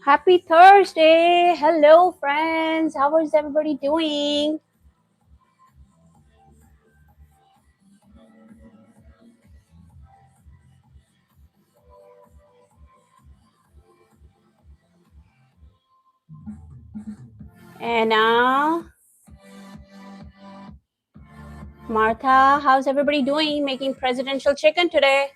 Happy Thursday. Hello, friends. How is everybody doing? Anna, Martha, how's everybody doing? Making presidential chicken today.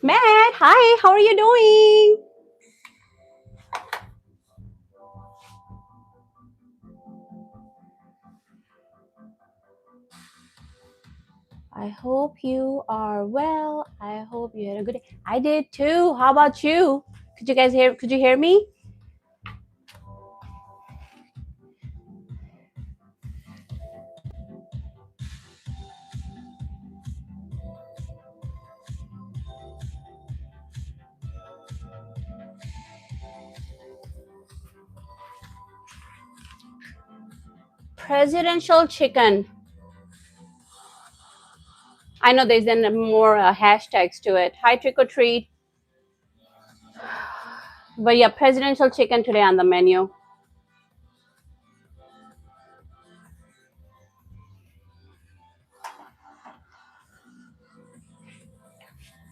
Matt, hi, how are you doing? I hope you are well. I hope you had a good day. I did too. How about you? Could you hear me? Presidential chicken. I know there's then more hashtags to it. Hi, trick or treat. But yeah, presidential chicken today on the menu.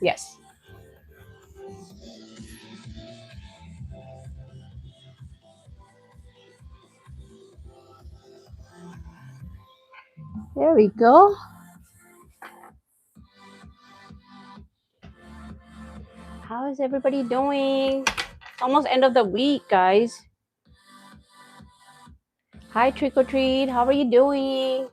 Yes. There we go. How is everybody doing? Almost end of the week, guys. Hi, trick or treat. How are you doing?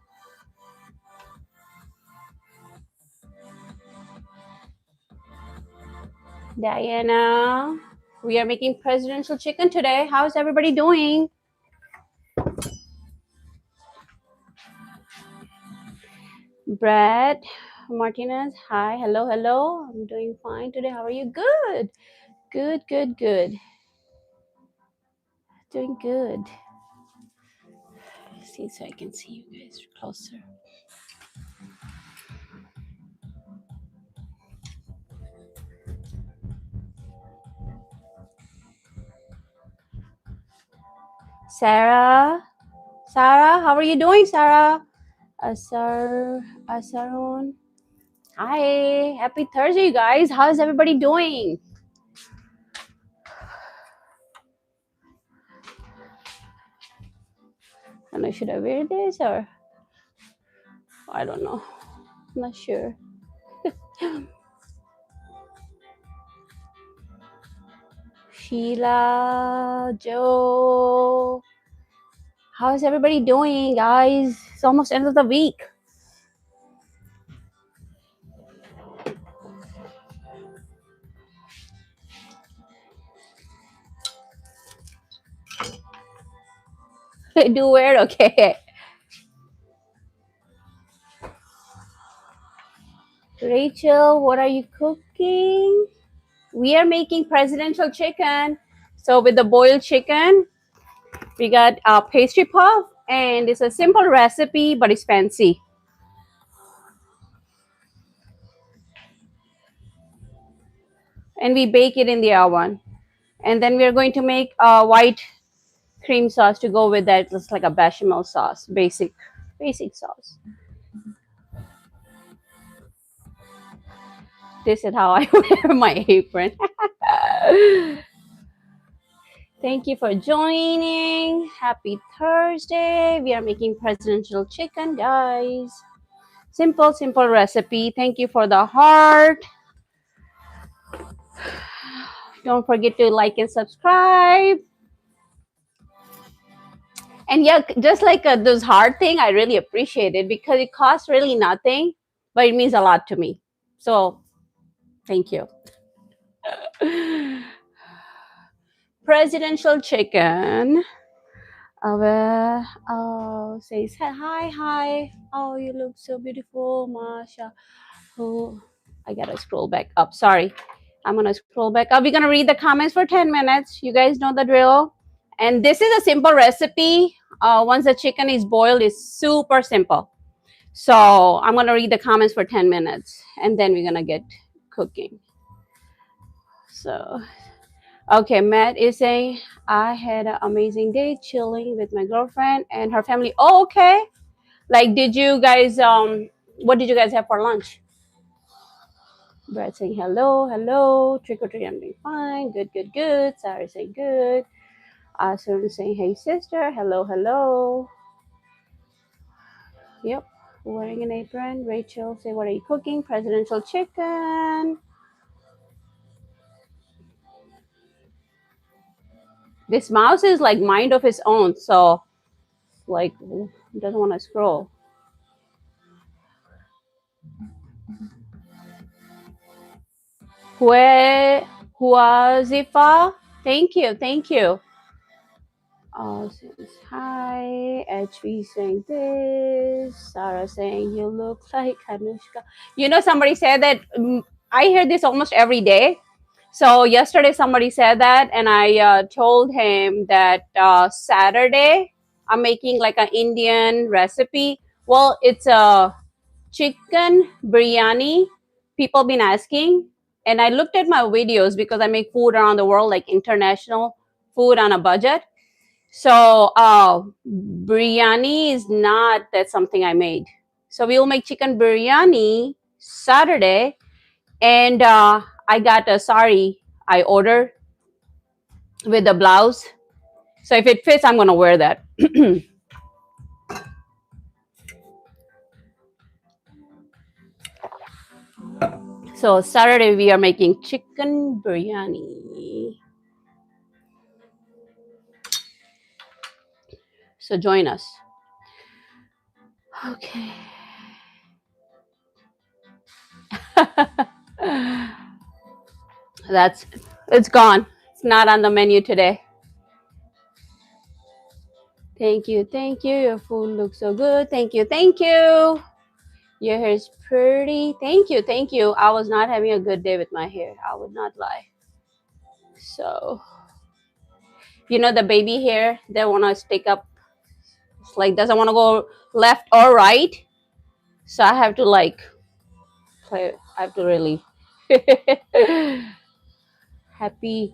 Diana, we are making presidential chicken today. How is everybody doing? Brad Martinez, hi, hello, hello. I'm doing fine today. How are you? Good, good, good, good. Doing good. See, so I can see you guys closer. Sarah, how are you doing, Sarah? Asarun. Hi, happy Thursday, you guys. How's everybody doing? I don't know, should I wear this or I don't know. I'm not sure. Sheila, Joe. How's everybody doing, guys? It's almost end of the week. Do wear okay. Rachel, what are you cooking? We are making presidential chicken. So with the boiled chicken, we got a pastry puff, and it's a simple recipe, but it's fancy. And we bake it in the oven. And then we are going to make a white cream sauce to go with that. It's like a bechamel sauce, basic sauce. This is how I wear my apron. Thank you for joining. Happy Thursday. We are making presidential chicken, guys. Simple recipe. Thank you for the heart. Don't forget to like and subscribe. And yeah, just like those hard thing, I really appreciate it because it costs really nothing, but it means a lot to me. So thank you. Presidential chicken. Says hi. Oh, you look so beautiful, Masha. Oh, I gotta scroll back up. Sorry, I'm gonna scroll back up. We're gonna read the comments for 10 minutes. You guys know the drill. And this is a simple recipe. Once the chicken is boiled, it's super simple. So I'm gonna read the comments for 10 minutes, and then we're gonna get cooking. So. Okay, Matt is saying, I had an amazing day chilling with my girlfriend and her family. Oh, okay. Like, did you guys, what did you guys have for lunch? Brad saying, hello. Trick or treat, I'm doing fine. Good. Sarah saying, good. Asun saying, hey, sister. Hello. Yep. Wearing an apron. Rachel say, what are you cooking? Presidential chicken. This mouse is like mind of its own. So, like, it doesn't want to scroll. Huazifa, thank you. Says hi. HV saying this. Sarah saying you look like Anushka. You know, somebody said that. I hear this almost every day. So yesterday somebody said that, and I told him that Saturday I'm making like an Indian recipe. Well, it's a chicken biryani. People been asking, and I looked at my videos because I make food around the world, like international food on a budget. So biryani is not that something I made. So we will make chicken biryani Saturday, and I got a sari I ordered with the blouse. So if it fits, I'm gonna wear that. So Saturday we are making chicken biryani. So join us. Okay. It's gone. It's not on the menu today. Thank you. Your food looks so good. Thank you. Your hair is pretty. Thank you. I was not having a good day with my hair. I would not lie. So, you know, the baby hair, they want to stick up. It's like doesn't want to go left or right. So I have to like play. I have to really. Happy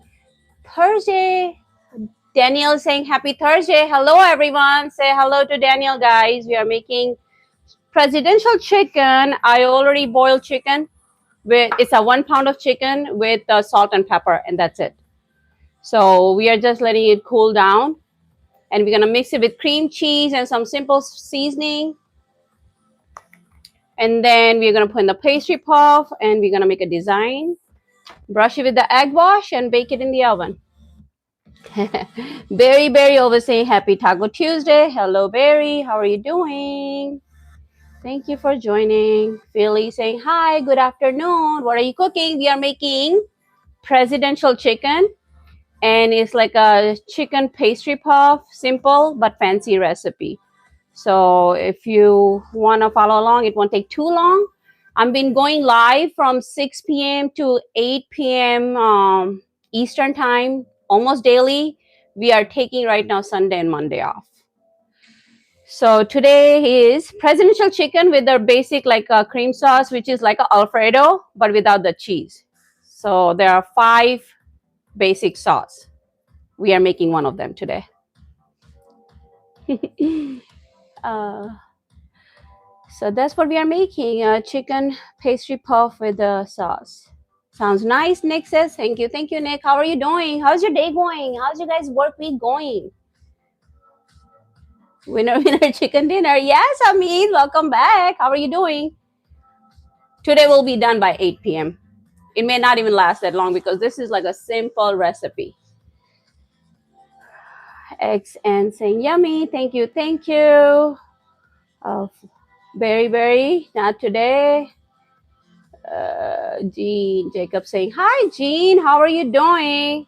Thursday. Daniel saying happy Thursday. Hello, everyone. Say hello to Daniel, guys. We are making presidential chicken. I already boiled chicken. It's a 1 pound of chicken with salt and pepper, and that's it. So we are just letting it cool down, and we're gonna mix it with cream cheese and some simple seasoning. And then we're gonna put in the pastry puff, and we're gonna make a design. Brush it with the egg wash and bake it in the oven. Berry over saying happy Taco Tuesday. Hello, Berry. How are you doing? Thank you for joining. Philly saying hi, good afternoon. What are you cooking? We are making presidential chicken, and it's like a chicken pastry puff, simple but fancy recipe. So if you want to follow along, it won't take too long. I've been going live from 6 p.m. to 8 p.m. Eastern time, almost daily. We are taking right now Sunday and Monday off. So today is presidential chicken with their basic like a cream sauce, which is like a Alfredo, but without the cheese. So there are 5 basic sauce. We are making one of them today. So that's what we are making, a chicken pastry puff with the sauce. Sounds nice, Nick says. Thank you, Nick. How are you doing? How's your day going? How's your guys' work week going? Winner chicken dinner. Yes, Amit, welcome back. How are you doing? Today will be done by 8 p.m. It may not even last that long because this is like a simple recipe. Eggs and saying yummy. Thank you. Berry, not today. Jean Jacob saying hi, Jean. How are you doing?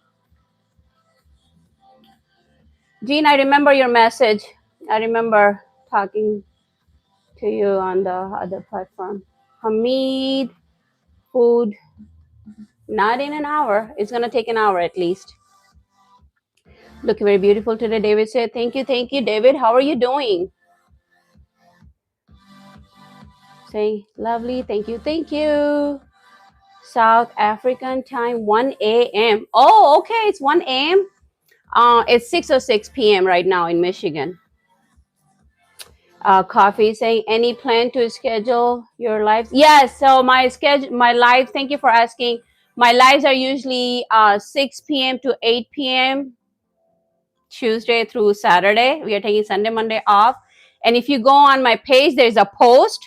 Jean, I remember your message. I remember talking to you on the other platform. Hamid, food, not in an hour. It's going to take an hour at least. Look very beautiful today, David said. Thank you, David. How are you doing? Saying lovely. Thank you. South African time, 1 a.m. Oh, okay. It's 1 a.m. It's 6:06 p.m. right now in Michigan. Coffee saying, any plan to schedule your lives? Yes. So my schedule, my lives. Thank you for asking. My lives are usually 6 p.m. to 8 p.m. Tuesday through Saturday. We are taking Sunday, Monday off. And if you go on my page, there's a post.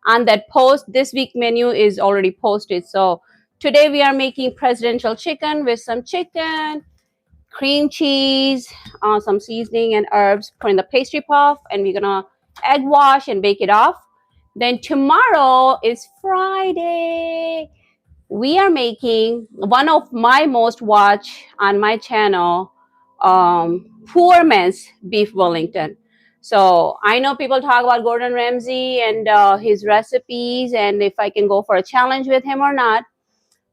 On that post, this week menu is already posted. So today we are making presidential chicken with some chicken, cream cheese, some seasoning and herbs, put in the pastry puff, and we're gonna egg wash and bake it off. Then tomorrow is Friday. We are making one of my most watched on my channel, poor man's beef Wellington. So I know people talk about Gordon Ramsay and his recipes, and if I can go for a challenge with him or not.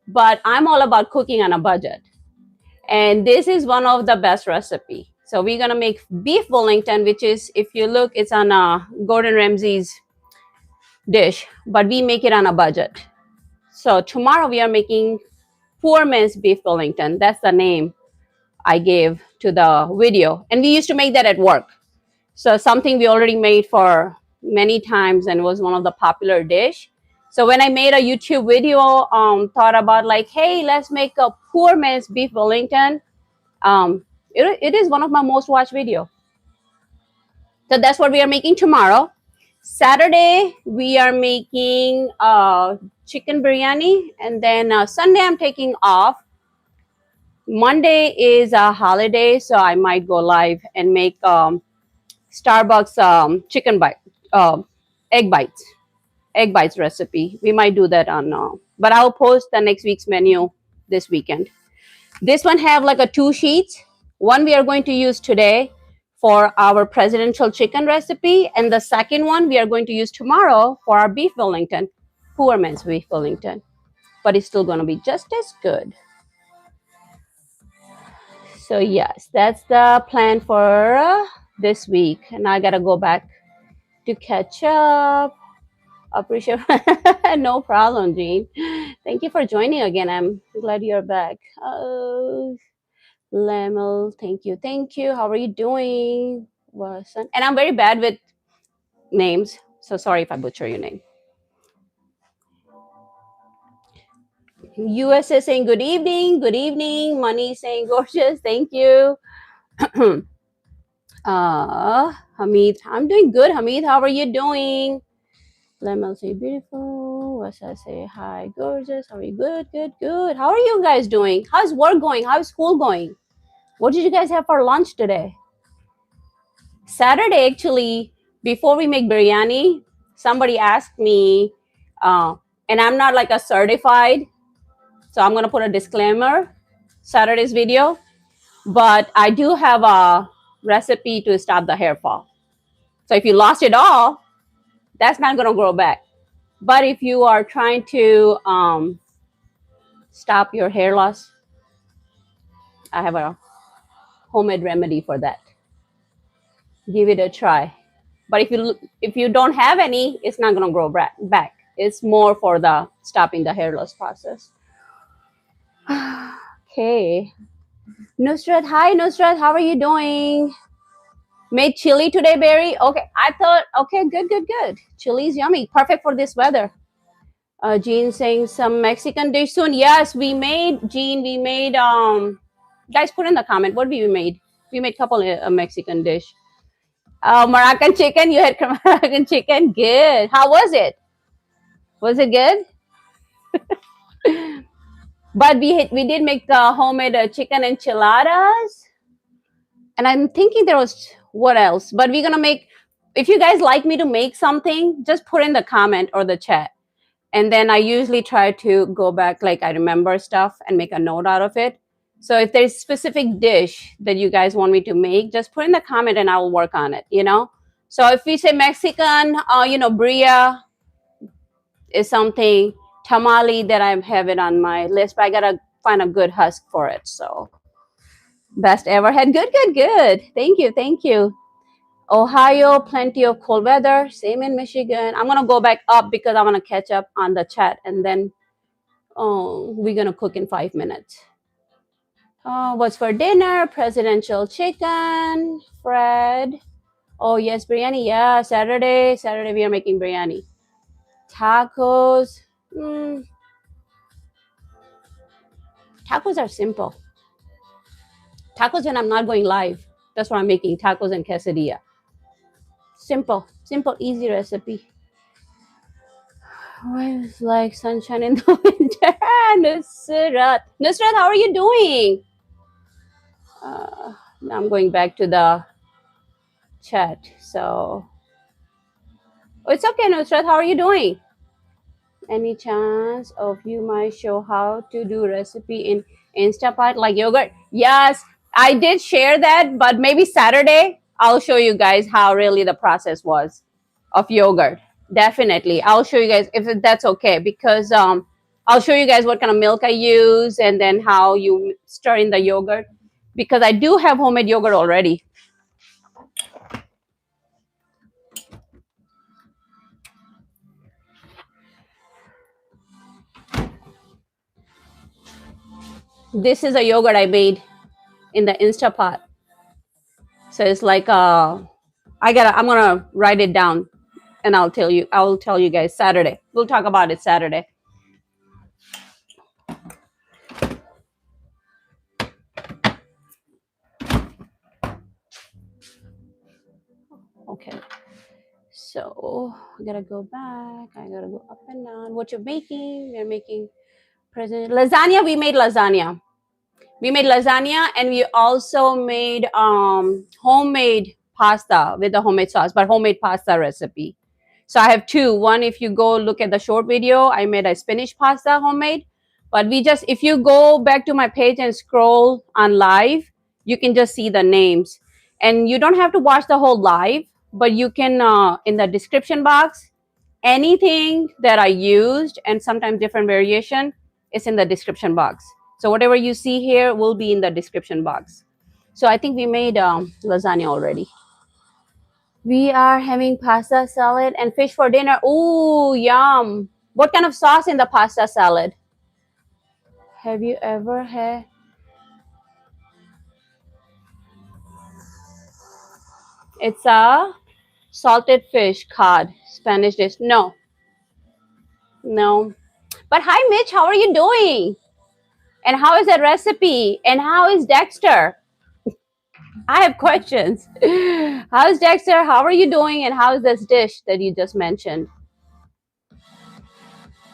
But I'm all about cooking on a budget, and this is one of the best recipe. So we're gonna make beef Wellington, which is, if you look, it's on Gordon Ramsay's dish, but we make it on a budget. So tomorrow we are making poor man's beef Wellington. That's the name I gave to the video, and we used to make that at work. So something we already made for many times and was one of the popular dish. So when I made a YouTube video, thought about like, hey, let's make a poor man's beef Wellington. It is one of my most watched video. So that's what we are making tomorrow. Saturday we are making chicken biryani, and then Sunday I'm taking off. Monday is a holiday, so I might go live and make Starbucks chicken bite, egg bites recipe. We might do that on, but I'll post the next week's menu this weekend. This one have like a 2 sheets. One we are going to use today for our presidential chicken recipe, and the second one we are going to use tomorrow for our beef Wellington, poor man's beef Wellington, but it's still going to be just as good. So yes, that's the plan for this week, and I gotta go back to catch up. Appreciate no problem, Jean. Thank you for joining again. I'm glad you're back. Lemel, thank you. How are you doing? And I'm very bad with names, so sorry if I butcher your name. USA saying good evening. Money saying gorgeous, thank you. Hamid, I'm doing good. Hamid, how are you doing? Lemel say beautiful. Wasa say hi, gorgeous. How are you? Good. How are you guys doing? How's work going? How's school going? What did you guys have for lunch today? Saturday, actually, before we make biryani, somebody asked me, and I'm not like a certified, so I'm gonna put a disclaimer, Saturday's video, but I do have a recipe to stop the hair fall. So if you lost it all, that's not gonna grow back. But if you are trying to stop your hair loss, I have a homemade remedy for that. Give it a try. But if you don't have any, it's not gonna grow back. It's more for the stopping the hair loss process. Okay. Nusrat, hi Nusrat, how are you doing? Made chili today, Barry. Okay, I thought, okay, good. Chili's yummy, perfect for this weather. Jean saying some Mexican dish soon. Yes, we made, Jean, guys, put in the comment, what we made? We made a couple of Mexican dish. Moroccan chicken, you had Moroccan chicken, good. How was it? Was it good? But we did make the homemade chicken enchiladas. And I'm thinking there was, what else? But we're going to make, if you guys like me to make something, just put in the comment or the chat. And then I usually try to go back, like I remember stuff and make a note out of it. So if there's specific dish that you guys want me to make, just put in the comment and I will work on it, you know? So if we say Mexican, bria is something, tamale that I have it on my list, but I gotta find a good husk for it. So best ever had. Good, good, good. Thank you, thank you. Ohio, plenty of cold weather. Same in Michigan. I'm gonna go back up because I want to catch up on the chat, and then we're gonna cook in 5 minutes. What's for dinner? Presidential chicken. Fred. Oh yes, biryani. Yeah, Saturday. Saturday we are making biryani. Tacos. Tacos are simple. Tacos when I'm not going live. That's why I'm making tacos and quesadilla. Simple, simple, easy recipe. It's like sunshine in the winter. Nusrat, how are you doing? Now I'm going back to the chat. So it's okay, Nusrat. How are you doing? Any chance of you might show how to do recipe in Instapot like yogurt? Yes, I did share that, but maybe Saturday I'll show you guys how really the process was of yogurt. Definitely, I'll show you guys if that's okay, because I'll show you guys what kind of milk I use and then how you stir in the yogurt, because I do have homemade yogurt already. This is a yogurt I made in the Instapot. So it's like I'm gonna write it down and I'll tell you guys Saturday. We'll talk about it Saturday. Okay. So I gotta go back. I gotta go up and down. What you're making? We're making lasagna. We made lasagna. We made lasagna and we also made homemade pasta with the homemade sauce, but homemade pasta recipe. So I have two. One, if you go look at the short video, I made a spinach pasta homemade. But if you go back to my page and scroll on live, you can just see the names. And you don't have to watch the whole live, but you can, in the description box, anything that I used and sometimes different variation is in the description box. So whatever you see here will be in the description box. So I think we made lasagna already. We are having pasta salad and fish for dinner. Ooh, yum. What kind of sauce in the pasta salad? Have you ever had? It's a salted fish cod, Spanish dish. No, no. But hi, Mitch. How are you doing? And how is that recipe? And how is Dexter? I have questions. How's Dexter? How are you doing? And how is this dish that you just mentioned?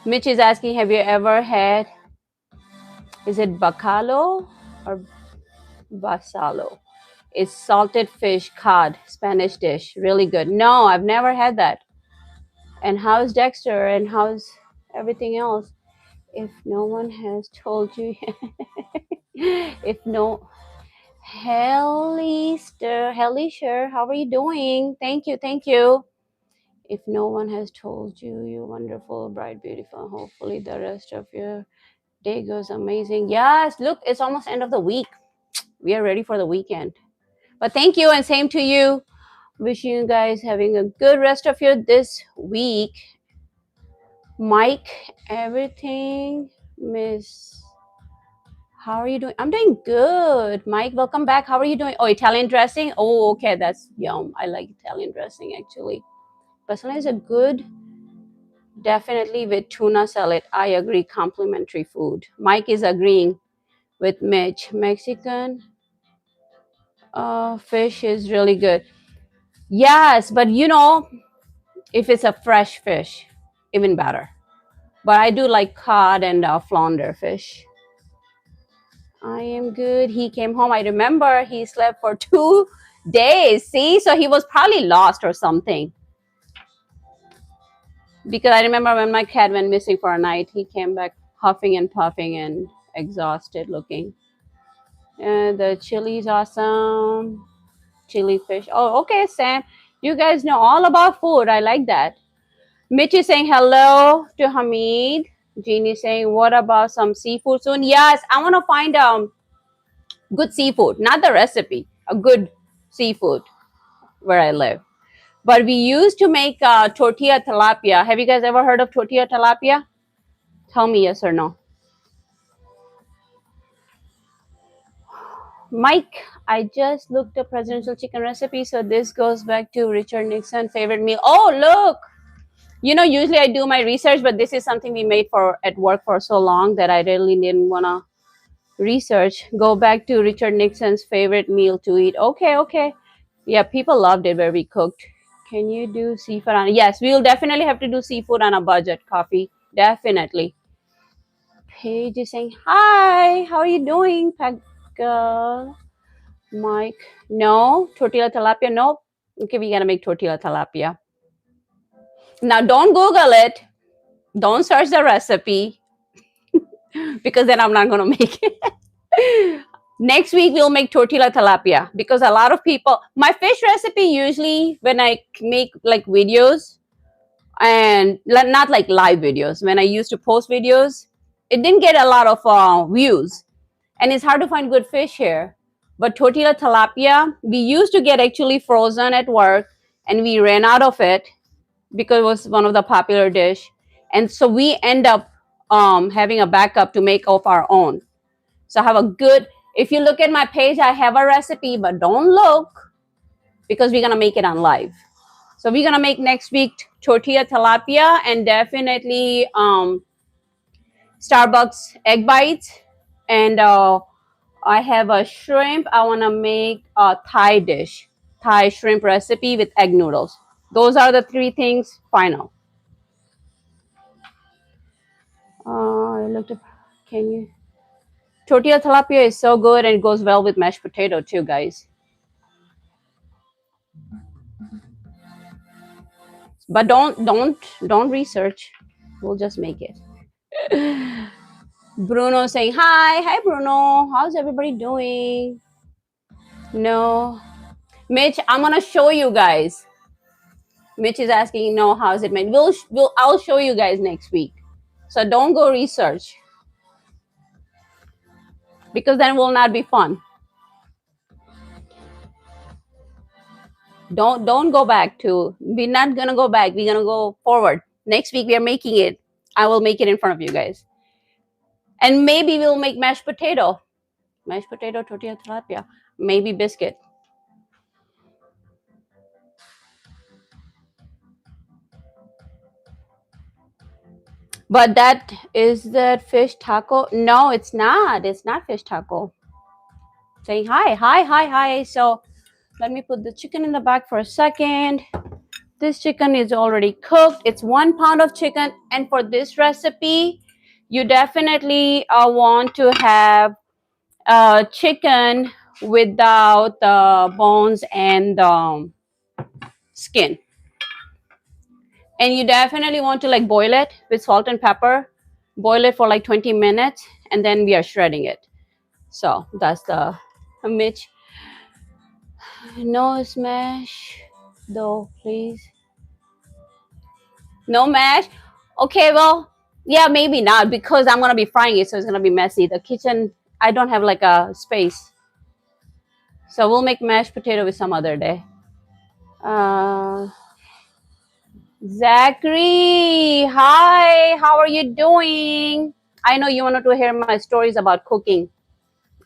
Mitch is asking, have you ever had, is it bacalo or basalo? It's salted fish cod, Spanish dish. Really good. No, I've never had that. And how's Dexter? And how's everything else? If no one has told you, if no, Hellister, how are you doing? Thank you, thank you. If no one has told you, you're wonderful, bright, beautiful. Hopefully the rest of your day goes amazing. Yes, look, it's almost end of the week. We are ready for the weekend. But thank you, and same to you. Wishing you guys having a good rest of your this week. Mike, everything, Miss. How are you doing? I'm doing good. Mike, welcome back. How are you doing? Oh, Italian dressing? Oh, okay, that's yum. I like Italian dressing actually. Basala is a good, definitely with tuna salad. I agree, complimentary food. Mike is agreeing with Mitch. Mexican fish is really good. Yes, but if it's a fresh fish, even better. But I do like cod and flounder fish. I am good. He came home. I remember he slept for 2 days. See, so he was probably lost or something. Because I remember when my cat went missing for a night, he came back huffing and puffing and exhausted looking. And the chili is awesome. Chili fish. Oh, okay, Sam. You guys know all about food. I like that. Mitch is saying hello to Hamid. Jeannie saying, what about some seafood soon? Yes, I want to find good seafood, not the recipe, a good seafood where I live. But we used to make tortilla tilapia. Have you guys ever heard of tortilla tilapia? Tell me yes or no. Mike, I just looked up presidential chicken recipe, so this goes back to Richard Nixon favorite meal. Oh, look! You know, usually I do my research, but this is something we made for at work for so long that I really didn't wanna research. Go back to Richard Nixon's favorite meal to eat. Okay, okay. Yeah, people loved it where we cooked. Can you do seafood on? Yes, we will definitely have to do seafood on a budget. Coffee, definitely. Paige is saying hi. How are you doing, Mike? No tortilla tilapia. Nope. Okay, we gotta make tortilla tilapia. Now, don't Google it. Don't search the recipe because then I'm not gonna make it. Next week we'll make tortilla tilapia because a lot of people. My fish recipe usually when I make like videos and not like live videos. When I used to post videos, it didn't get a lot of views, and it's hard to find good fish here. But tortilla tilapia, we used to get actually frozen at work, and we ran out of it because it was one of the popular dish, and so we end up having a backup to make of our own. So I have a good. If you look at my page, I have a recipe, but don't look because we're gonna make it on live. So we're gonna make next week tortilla tilapia and definitely Starbucks egg bites. And I have a shrimp. I wanna make a Thai dish, Thai shrimp recipe with egg noodles. Those are the three things final. I looked up. Can you? Tortilla tilapia is so good and it goes well with mashed potato too, guys. But don't research. We'll just make it. Bruno saying hi Bruno. How's everybody doing? No, Mitch. I'm gonna show you guys. Mitch is asking, no, how's it made? I'll show you guys next week. So don't go research because then it will not be fun. Don't go back to. We're not gonna go back. We're gonna go forward. Next week we are making it. I will make it in front of you guys, and maybe we'll make mashed potato, tortilla tilapia, maybe biscuit. But that is that fish taco? No, it's not. It's not fish taco. Saying hi. So let me put the chicken in the back for a second. This chicken is already cooked. It's 1 pound of chicken. And for this recipe, you definitely want to have chicken without the bones and the skin. And you definitely want to like boil it with salt and pepper. Boil it for like 20 minutes and then we are shredding it. So that's the Mitch. No smash though, please. No mash. Okay, well, yeah, maybe not because I'm gonna be frying it, so it's gonna be messy. The kitchen, I don't have like a space, so we'll make mashed potato with some other day. Uh, Zachary, hi, how are you doing? I know you wanted to hear my stories about cooking,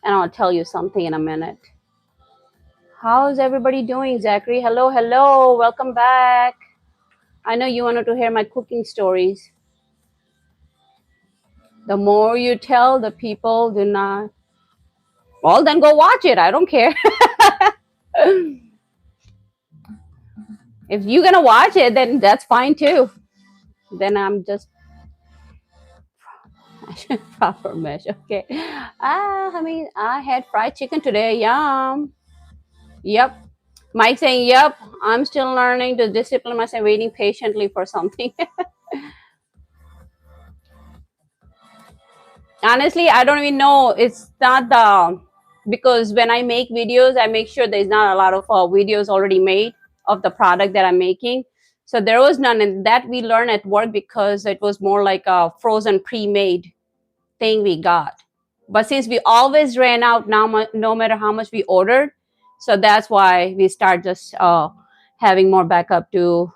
and I'll tell you something in a minute. How's everybody doing, Zachary? Hello, welcome back. I know you wanted to hear my cooking stories. The more you tell, the people do not. Well, then go watch it. I don't care. If you're gonna watch it, then that's fine too. Then I'm just proper mesh. Okay. I mean, I had fried chicken today. Yum. Yep. Mike saying, "Yep, I'm still learning to discipline myself, waiting patiently for something." Honestly, I don't even know. It's not the because when I make videos, I make sure there's not a lot of videos already made of the product that I'm making. So there was none, and that we learned at work because it was more like a frozen pre-made thing we got. But since we always ran out now, no matter how much we ordered, so that's why we start just having more backup to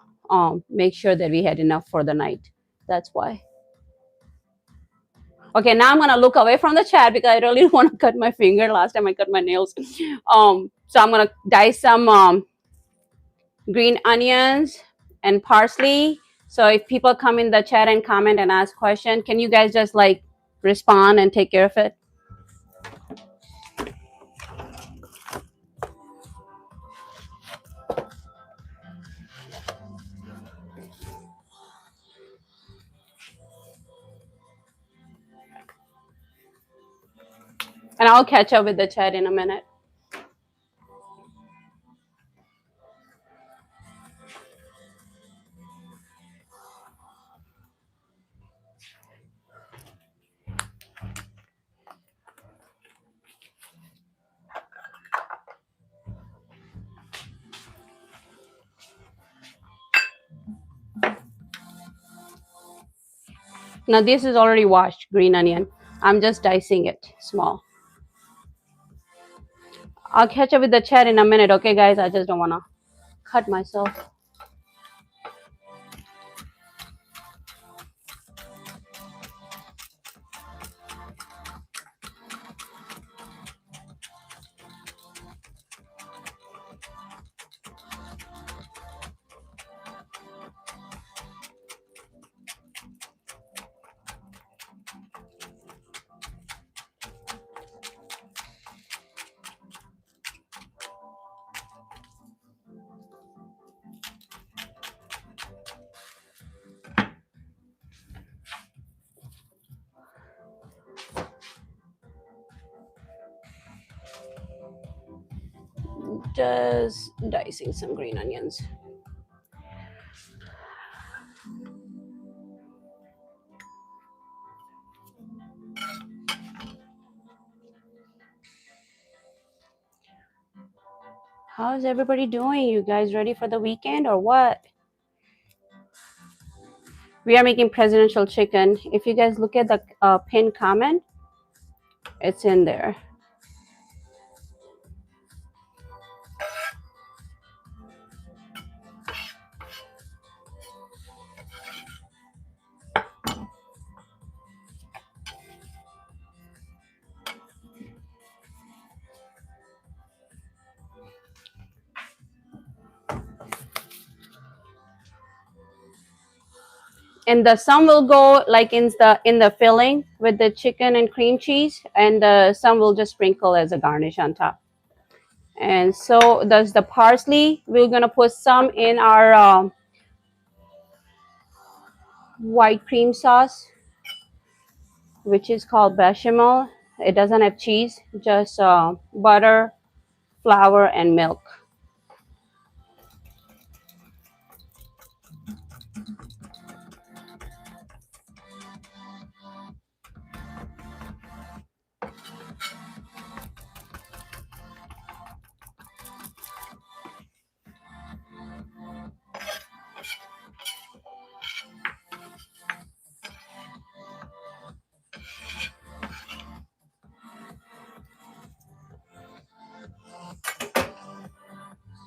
make sure that we had enough for the night. That's why. Okay, now I'm gonna look away from the chat because I really want to cut my finger. Last time I cut my nails. So I'm gonna dice some green onions and parsley. So if people come in the chat and comment and ask questions, can you guys just like respond and take care of it? And I'll catch up with the chat in a minute. Now this is already washed green onion. I'm just dicing it small. I'll catch up with the chat in a minute, okay, guys? I just don't want to cut myself. Just dicing some green onions. How's everybody doing? You guys ready for the weekend or what? We are making presidential chicken. If you guys look at the pinned comment, it's in there. And some will go like in the filling with the chicken and cream cheese, and some will just sprinkle as a garnish on top. And so does the parsley. We're gonna put some in our white cream sauce, which is called bechamel. It doesn't have cheese, just butter, flour, and milk.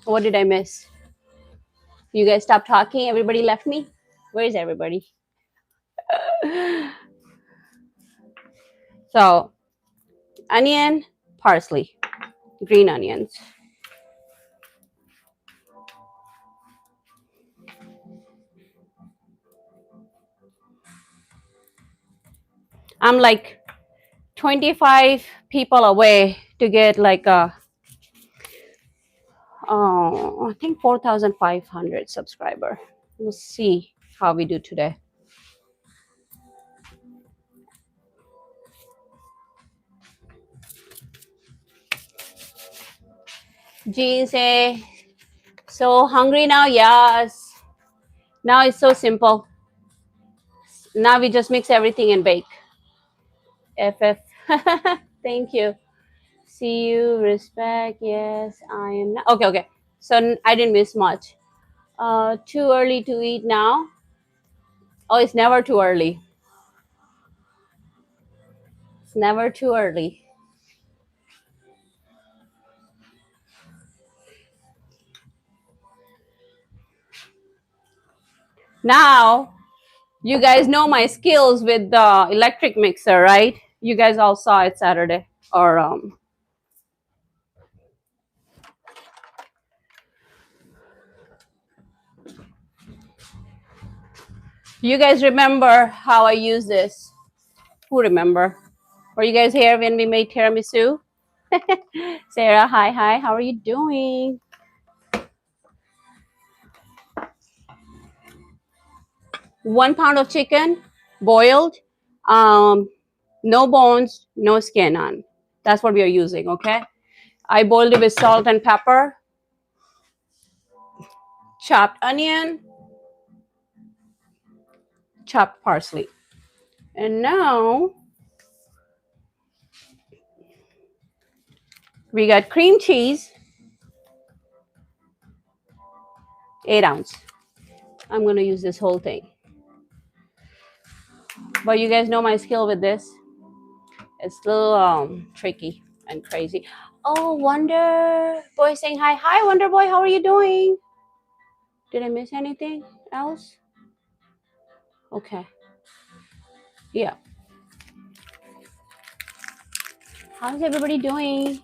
What did I miss? You guys stopped talking? Everybody left me? Where is everybody? So, onion, parsley, green onions. I'm like 25 people away to get like I think 4,500 subscriber. We'll see how we do today. Jean say, so hungry now? Yes. Now it's so simple. Now we just mix everything and bake. FF. Thank you. See you, respect. Yes, I am. Not. Okay, okay. So I didn't miss much. Too early to eat now. Oh, it's never too early. It's never too early. Now, you guys know my skills with the electric mixer, right? You guys all saw it Saturday. Or you guys remember how I use this? Who remember? Were you guys here when we made tiramisu? Sarah, hi, hi. How are you doing? 1 pound of chicken, boiled, um, no bones, no skin on. That's what we are using, okay? I boiled it with salt and pepper, chopped onion, chopped parsley. And now we got cream cheese, 8 ounce. I'm gonna use this whole thing. But you guys know my skill with this. It's a little tricky and crazy. Oh, Wonder Boy saying hi. Hi, Wonder Boy. How are you doing? Did I miss anything else? Okay. Yeah. How's everybody doing?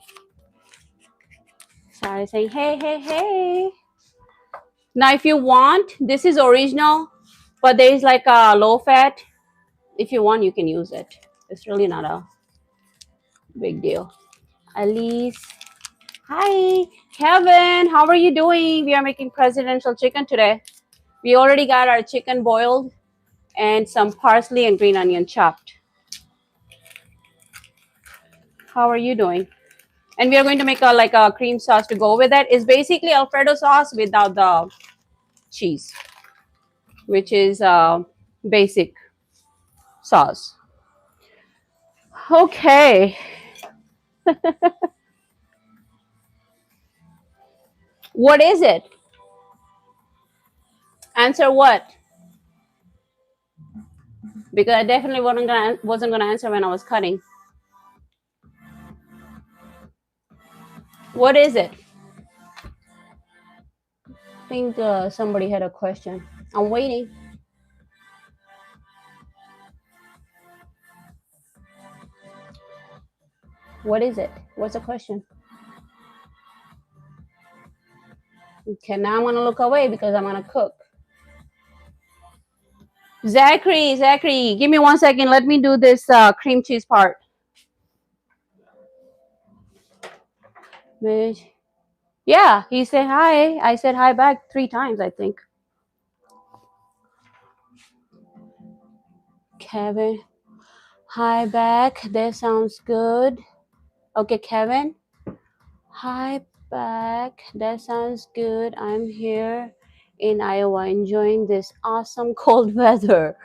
Sorry, saying hey, hey, hey. Now, if you want, this is original, but there is like a low fat. If you want, you can use it. It's really not a big deal. Alice, hi. Kevin, how are you doing? We are making presidential chicken today. We already got our chicken boiled and some parsley and green onion chopped. How are you doing? And we are going to make a cream sauce to go with it. It's basically Alfredo sauce without the cheese, which is basic sauce. Okay. What is it? Answer what? Because I definitely wasn't gonna answer when I was cutting. What is it? I think somebody had a question. I'm waiting. What is it? What's the question? Okay, now I'm gonna look away because I'm gonna cook. Zachary, give me 1 second. Let me do this cream cheese part. Yeah, he said hi. I said hi back 3 times, I think. Kevin, hi back. That sounds good. Okay, Kevin, hi back. That sounds good. I'm here in Iowa enjoying this awesome cold weather.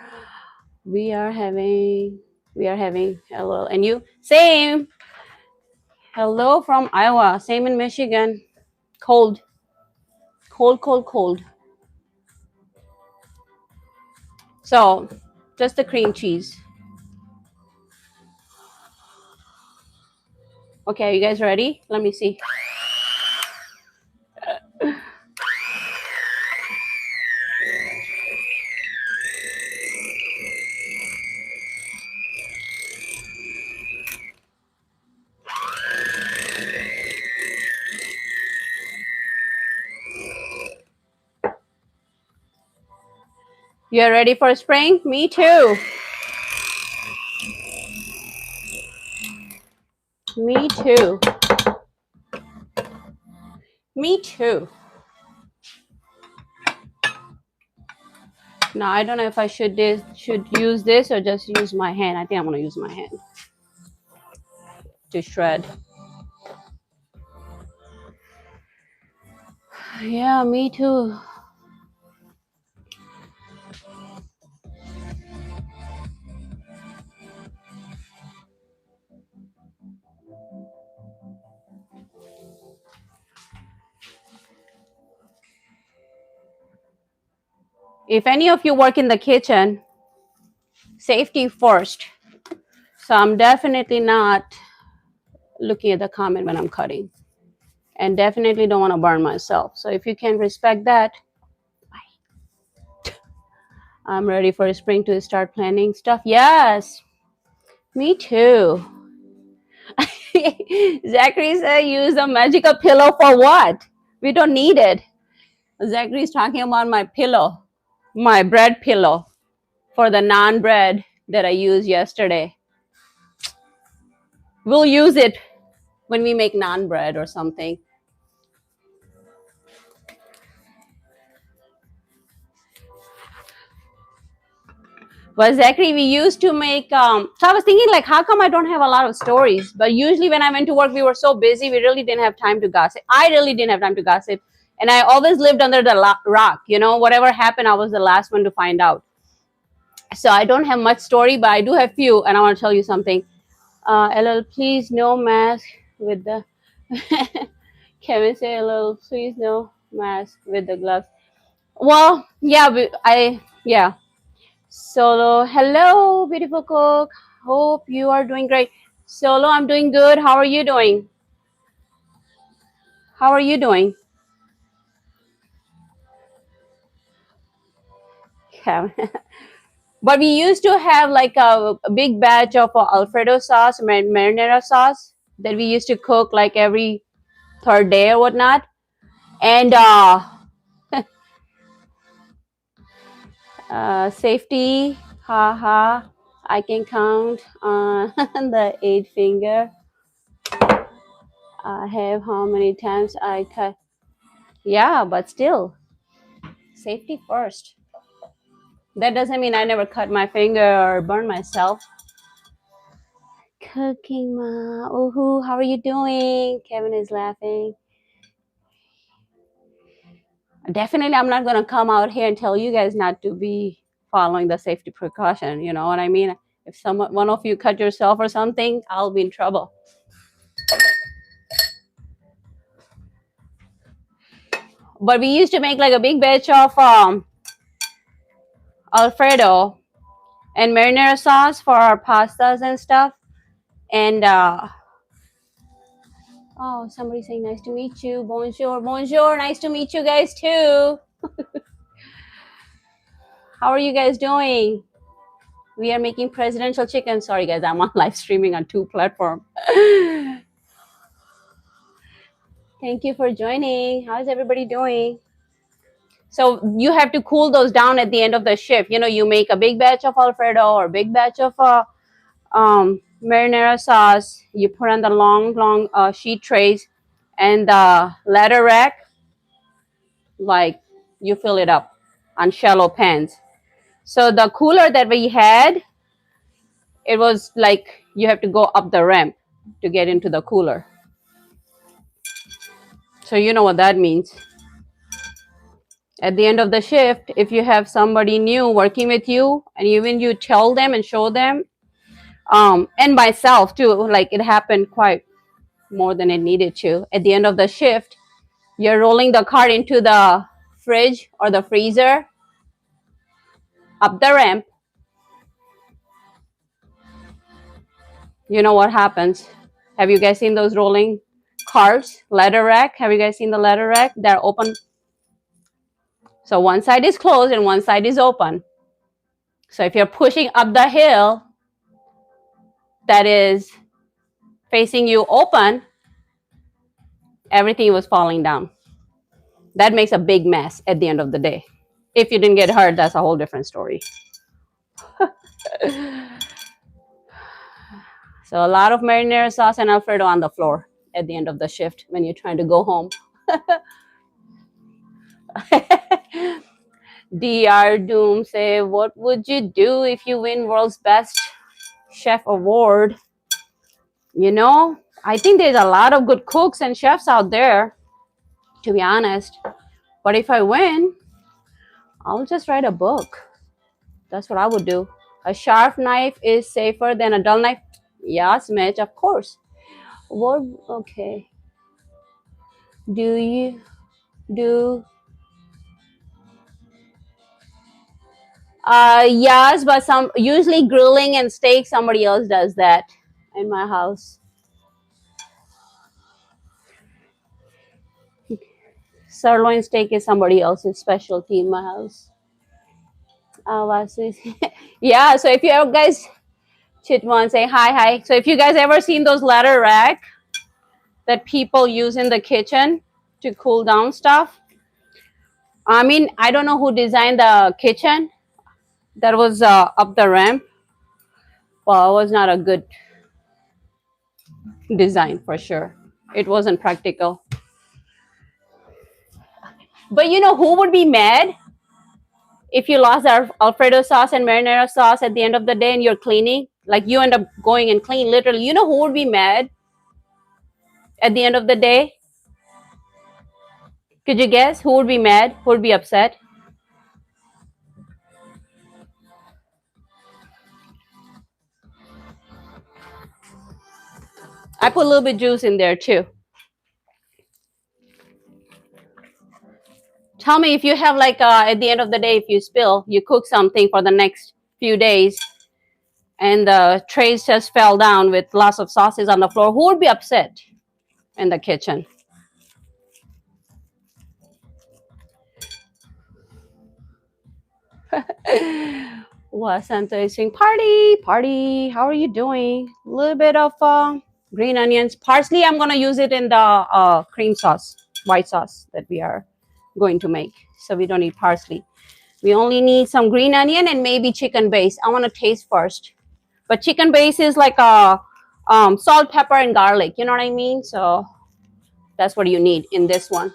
We are having hello, and you same. Hello from Iowa. Same in Michigan. Cold, cold, cold, cold. So, just the cream cheese. Okay, are you guys ready? Let me see. You're ready for spring? Me too. Me too. Me too. Now I don't know if I should use this or just use my hand. I think I'm gonna use my hand to shred. Yeah, me too. If any of you work in the kitchen, safety first. So I'm definitely not looking at the comment when I'm cutting, and definitely don't want to burn myself. So if you can respect that, I'm ready for spring to start planning stuff. Yes, me too. Zachary said, use a magical pillow for what? We don't need it. Zachary's talking about my pillow, my bread pillow for the naan bread that I used yesterday. We'll use it when we make naan bread or something. But Zachary, we used to make, so I was thinking like, how come I don't have a lot of stories? But usually when I went to work, we were so busy, we really didn't have time to gossip. I really didn't have time to gossip. And I always lived under the rock, you know, whatever happened, I was the last one to find out. So I don't have much story, but I do have few, and I want to tell you something. LL, please no mask with the, Kevin say, LL, please no mask with the gloves. Well, yeah, yeah. Solo, hello, beautiful cook. Hope you are doing great. Solo, I'm doing good. How are you doing? How are you doing? Yeah. But we used to have like a big batch of Alfredo sauce, marinara sauce that we used to cook like every third day or whatnot. And safety, haha, I can count on the 8 finger. I have how many times I cut. Yeah, but still, safety first. That doesn't mean I never cut my finger or burn myself. Cooking, ma. Ooh, how are you doing? Kevin is laughing. Definitely, I'm not going to come out here and tell you guys not to be following the safety precaution. You know what I mean? If one of you cut yourself or something, I'll be in trouble. But we used to make like a big batch of Alfredo and marinara sauce for our pastas and stuff. And oh, somebody saying nice to meet you. Bonjour, bonjour. Nice to meet you guys too. How are you guys doing? We are making presidential chicken. Sorry guys, I'm on live streaming on 2 platforms. Thank you for joining. How's everybody doing? So you have to cool those down at the end of the shift. You know, you make a big batch of Alfredo or a big batch of marinara sauce. You put on the long sheet trays, and the ladder rack, like you fill it up on shallow pans. So the cooler that we had, it was like you have to go up the ramp to get into the cooler. So you know what that means. At the end of the shift, if you have somebody new working with you, and even you tell them and show them, and myself too, like it happened quite more than it needed to. At the end of the shift, you're rolling the cart into the fridge or the freezer, up the ramp. You know what happens. Have you guys seen those rolling carts, ladder rack? Have you guys seen the ladder rack? They're open. So one side is closed and one side is open. So if you're pushing up the hill that is facing you open, everything was falling down. That makes a big mess at the end of the day. If you didn't get hurt, that's a whole different story. So a lot of marinara sauce and Alfredo on the floor at the end of the shift when you're trying to go home. DR Doom say, what would you do if you win World's Best Chef Award? You know, I think there's a lot of good cooks and chefs out there, to be honest. But if I win, I'll just write a book. That's what I would do. A sharp knife is safer than a dull knife. Yes, Mitch, of course. What? Okay. Do you do? Yes, but some usually grilling and steak, somebody else does that in my house. Sirloin steak is somebody else's specialty in my house. Yeah, so if you guys chit one say hi. So if you guys ever seen those ladder rack that people use in the kitchen to cool down stuff, I mean, I don't know who designed the kitchen that was up the ramp. Well, it was not a good design for sure. It wasn't practical. But you know who would be mad if you lost our Alfredo sauce and marinara sauce at the end of the day and you're cleaning? Like you end up going and clean literally. You know who would be mad at the end of the day? Could you guess who would be mad? Who would be upset? I put a little bit juice in there too. Tell me if you have like at the end of the day, if you spill, you cook something for the next few days and the trays just fell down with lots of sauces on the floor, who would be upset in the kitchen? Well, Santa is saying, party. How are you doing? A little bit of green onions. Parsley, I'm going to use it in the cream sauce, white sauce that we are going to make. So we don't need parsley. We only need some green onion and maybe chicken base. I want to taste first. But chicken base is like a salt, pepper, and garlic. You know what I mean? So that's what you need in this one.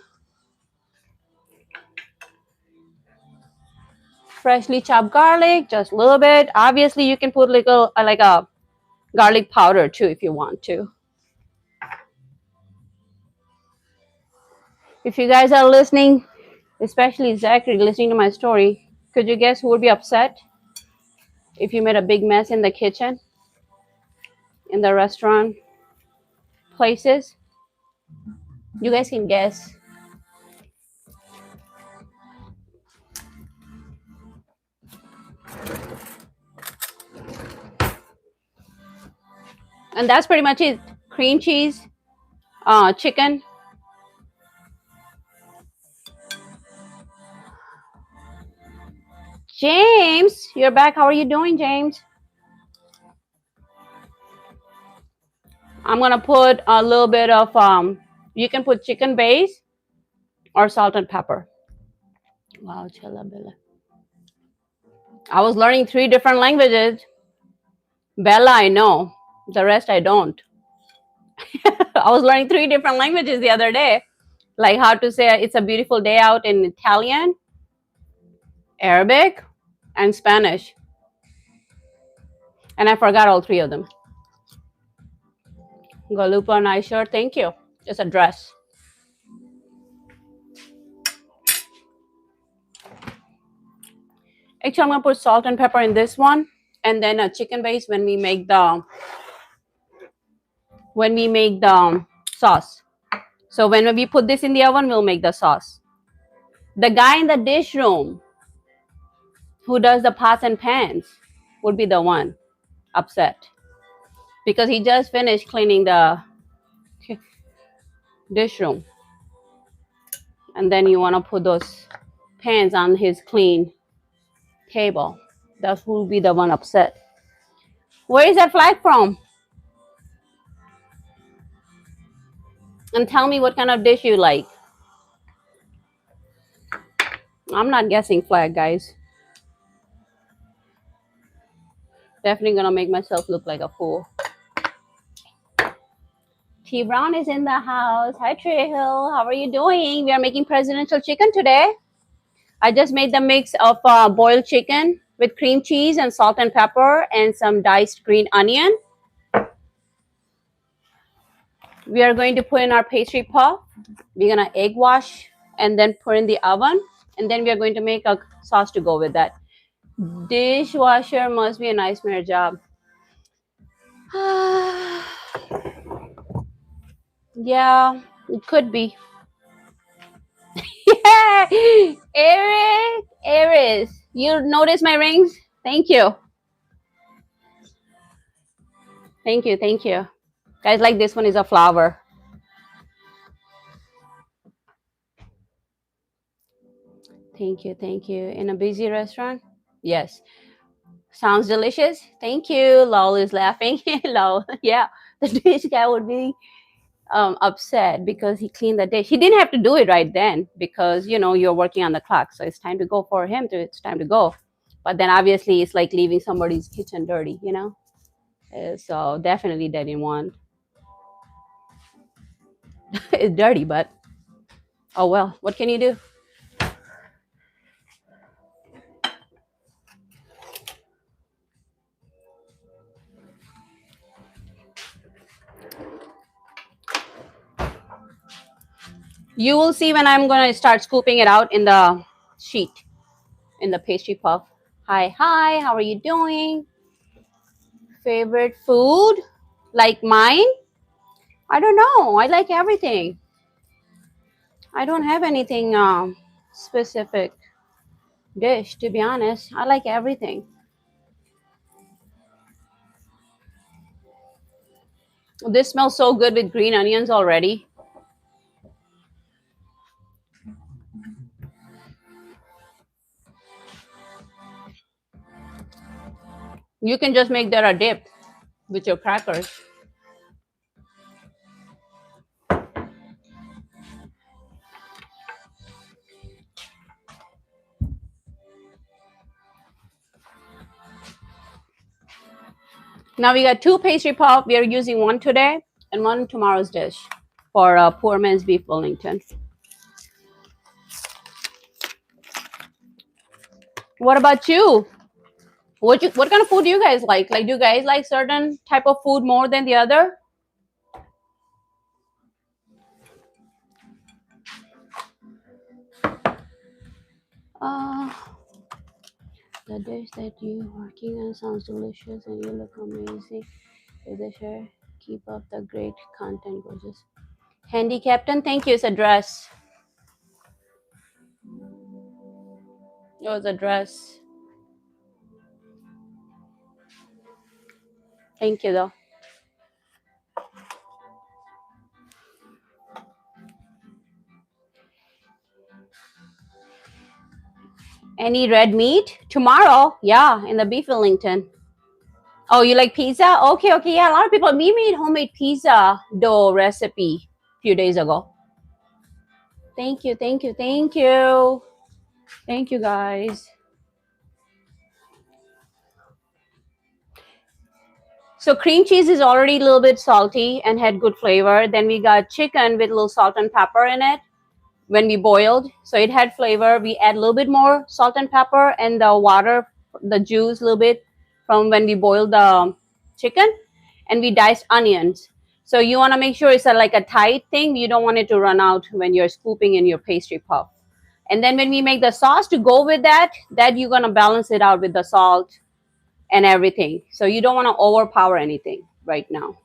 Freshly chopped garlic, just a little bit. Obviously, you can put like a garlic powder too if you want to. If you guys are listening, especially Zachary listening to my story, could you guess who would be upset if you made a big mess in the kitchen, in the restaurant places? You guys can guess. And that's pretty much it. Cream cheese, chicken. James, you're back. How are you doing, James? I'm going to put a little bit of, you can put chicken base or salt and pepper. Wow, Bella. I was learning 3 different languages. Bella, I know. The rest I don't. I was learning 3 different languages the other day. Like how to say it's a beautiful day out in Italian, Arabic, and Spanish. And I forgot all 3 of them. Galupa and I sure, thank you. Just a dress. Actually, I'm gonna put salt and pepper in this one, and then a chicken base when we make the sauce. So when we put this in the oven, we'll make the sauce. The guy in the dish room who does the pots and pans would be the one upset because he just finished cleaning the dish room, and then you want to put those pans on his clean table. That will be the one upset. Where is that flag from? And tell me what kind of dish you like. I'm not guessing flag, guys. Definitely gonna make myself look like a fool. T Brown is in the house. Hi, Trey Hill. How are you doing? We are making presidential chicken today. I just made the mix of boiled chicken with cream cheese and salt and pepper and some diced green onion. We are going to put in our pastry puff. We're gonna egg wash and then put in the oven. And then we are going to make a sauce to go with that. Dishwasher must be a nightmare job. Yeah, it could be. Yeah, Eric, Eris. You notice my rings? Thank you. Thank you. Thank you. Guys, like this one is a flower. Thank you. Thank you. In a busy restaurant? Yes. Sounds delicious. Thank you. Lol is laughing. Lol. Yeah. The dish guy would be upset because he cleaned the dish. He didn't have to do it right then because you're working on the clock, so it's time to go for him. It's time to go. But then obviously it's like leaving somebody's kitchen dirty. So definitely they didn't want. It's dirty, but oh well. What can you do? You will see when I'm gonna start scooping it out in the sheet in the pastry puff. Hi, hi. How are you doing? Favorite food? Like mine? I don't know. I like everything. I don't have anything specific dish, to be honest. I like everything. This smells so good with green onions already. You can just make that a dip with your crackers. Now we got two pastry puff. We are using one today and one tomorrow's dish for poor man's beef Wellington. What about you? What kind of food do you guys like? Like, do you guys like certain type of food more than the other? Uh, the dish that you're working on sounds delicious and you look amazing. Is it sure? Keep up the great content, gorgeous. Handy Captain, thank you. It's a dress. It was a dress. Thank you, though. Any red meat? Tomorrow, yeah, in the beef Wellington. Oh, you like pizza? Okay, okay, yeah. A lot of people. We made homemade pizza dough recipe a few days ago. Thank you, thank you, thank you, thank you, guys. So cream cheese is already a little bit salty and had good flavor. Then we got chicken with a little salt and pepper in it when we boiled. So it had flavor. We add a little bit more salt and pepper and the water, the juice a little bit from when we boiled the chicken. And we diced onions. So you want to make sure it's like a tight thing. You don't want it to run out when you're scooping in your pastry puff. And then when we make the sauce to go with that you're going to balance it out with the salt and everything. So you don't want to overpower anything right now,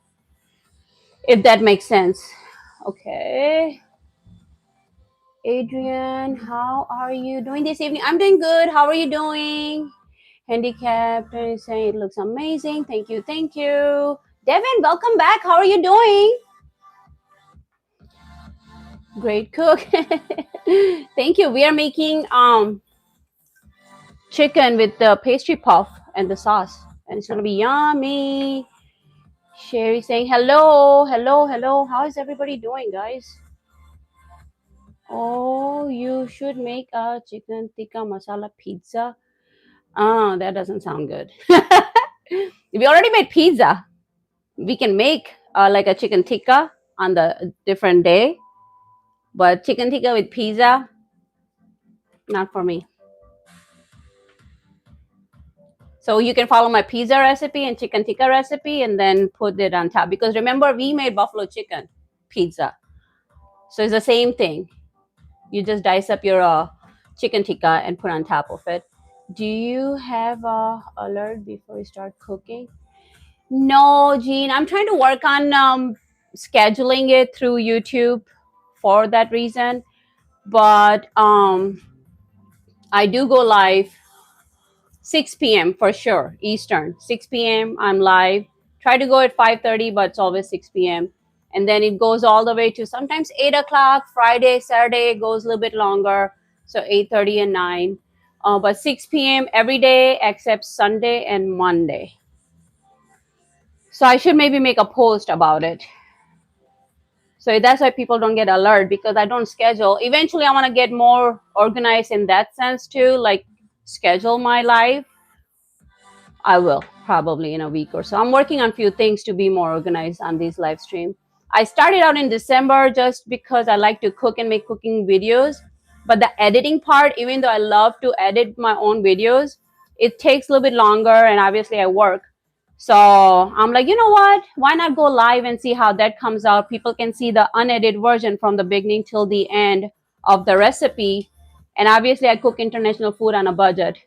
if that makes sense. Okay. Adrian, how are you doing this evening? I'm doing good. How are you doing? Handicapped is saying it looks amazing. Thank you. Thank you. Devin, welcome back. How are you doing? Great cook. Thank you. We are making chicken with the pastry puff and the sauce. And it's gonna be yummy. Sherry saying hello, hello, hello. How is everybody doing, guys? Oh, you should make a chicken tikka masala pizza. Oh, that doesn't sound good. We already made pizza. We can make like a chicken tikka on the different day, but chicken tikka with pizza, not for me. So you can follow my pizza recipe and chicken tikka recipe and then put it on top. Because remember, we made buffalo chicken pizza. So it's the same thing. You just dice up your chicken tikka and put on top of it. Do you have a alert before you start cooking? No, Jean. I'm trying to work on scheduling it through YouTube for that reason. But I do go live 6 p.m. for sure, Eastern. 6 p.m. I'm live. Try to go at 5:30, but it's always 6 p.m. And then it goes all the way to sometimes 8 o'clock. Friday, Saturday it goes a little bit longer. So 8:30 and 9. But 6 p.m. every day except Sunday and Monday. So I should maybe make a post about it. So that's why people don't get alert, because I don't schedule. Eventually, I want to get more organized in that sense too, like schedule my life. I will probably in a week or so. I'm working on a few things to be more organized on these live stream. I started out in December just because I like to cook and make cooking videos. But the editing part, even though I love to edit my own videos, it takes a little bit longer, and obviously I work. So I'm like, you know what? Why not go live and see how that comes out? People can see the unedited version from the beginning till the end of the recipe. And obviously I cook international food on a budget.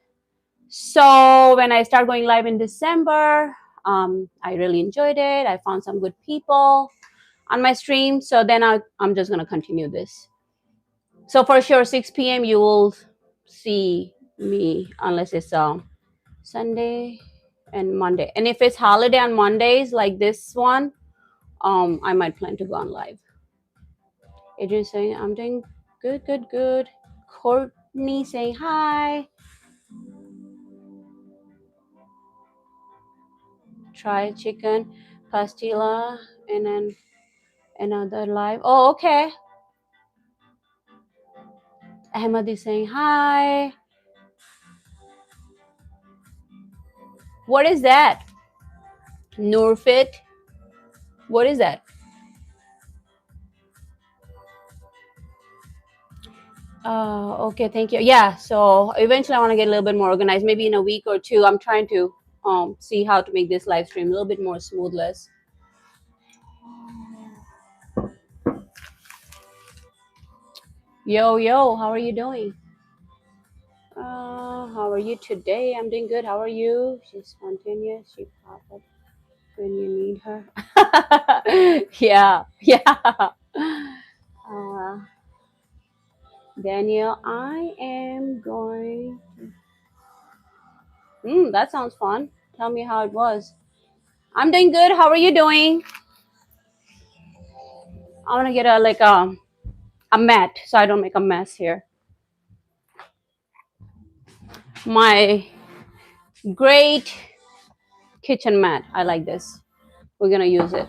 So when I start going live in December, I really enjoyed it. I found some good people on my stream. So then I'm just going to continue this. So for sure, 6 p.m. you will see me, unless it's Sunday and Monday. And if it's holiday on Mondays like this one, I might plan to go on live. Adrian saying, I'm doing good, good, good. Courtney saying hi. Try chicken pastilla and then another live. Oh, okay. Ahmad is saying hi. What is that? Nurfit. What is that? Okay, thank you. Yeah, so eventually I want to get a little bit more organized. Maybe in a week or two, I'm trying to see how to make this live stream a little bit more smoothless. Yo, yo, how are you doing? How are you today? I'm doing good. How are you? She's spontaneous. She pop up when you need her. Yeah, yeah. Daniel, I am going. That sounds fun. Tell me how it was. I'm doing good. How are you doing? I want to get a mat so I don't make a mess here. My great kitchen mat. I like this. We're gonna use it.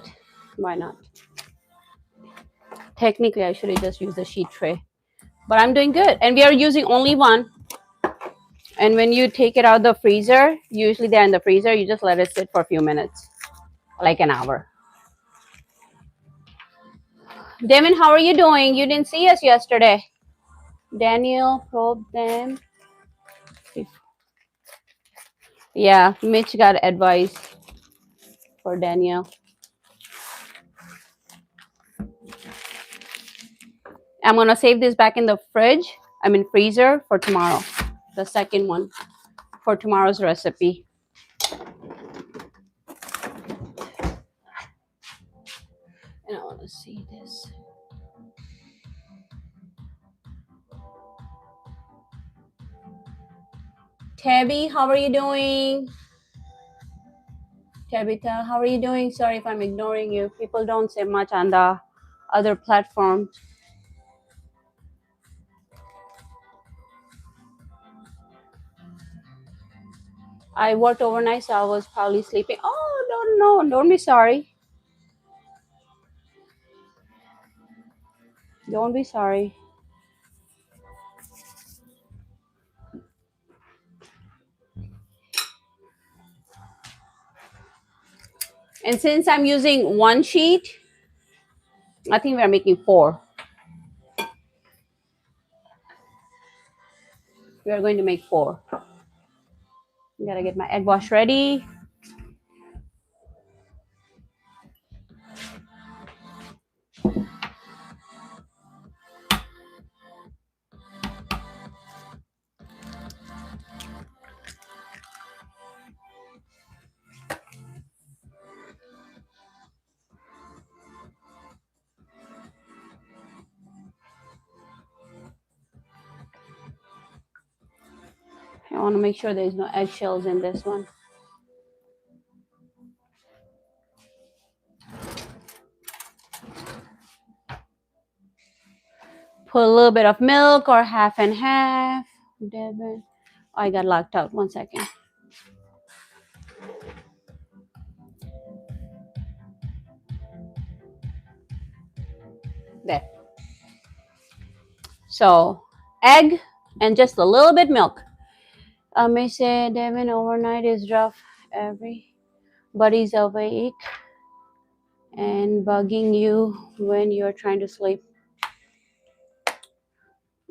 Why not? Technically, I should have just used the sheet tray, but I'm doing good. And we are using only one. And when you take it out of the freezer, usually they're in the freezer, you just let it sit for a few minutes, like an hour. Devin, how are you doing? You didn't see us yesterday. Daniel probed them. Yeah, Mitch got advice for Daniel. I'm gonna save this back in the fridge. Freezer for tomorrow. The second one for tomorrow's recipe. And I want to see this. Tabby, how are you doing? Tabitha, how are you doing? Sorry if I'm ignoring you. People don't say much on the other platforms. I worked overnight, so I was probably sleeping. Oh, no, don't be sorry. Don't be sorry. And since I'm using one sheet, I think we're making 4. We are going to make 4. I gotta get my egg wash ready. I want to make sure there's no eggshells in this one. Put a little bit of milk or half and half. Devin. Oh, I got locked out. 1 second. There. So, egg and just a little bit milk. I may say, Devin, overnight is rough. Everybody's awake and bugging you when you're trying to sleep.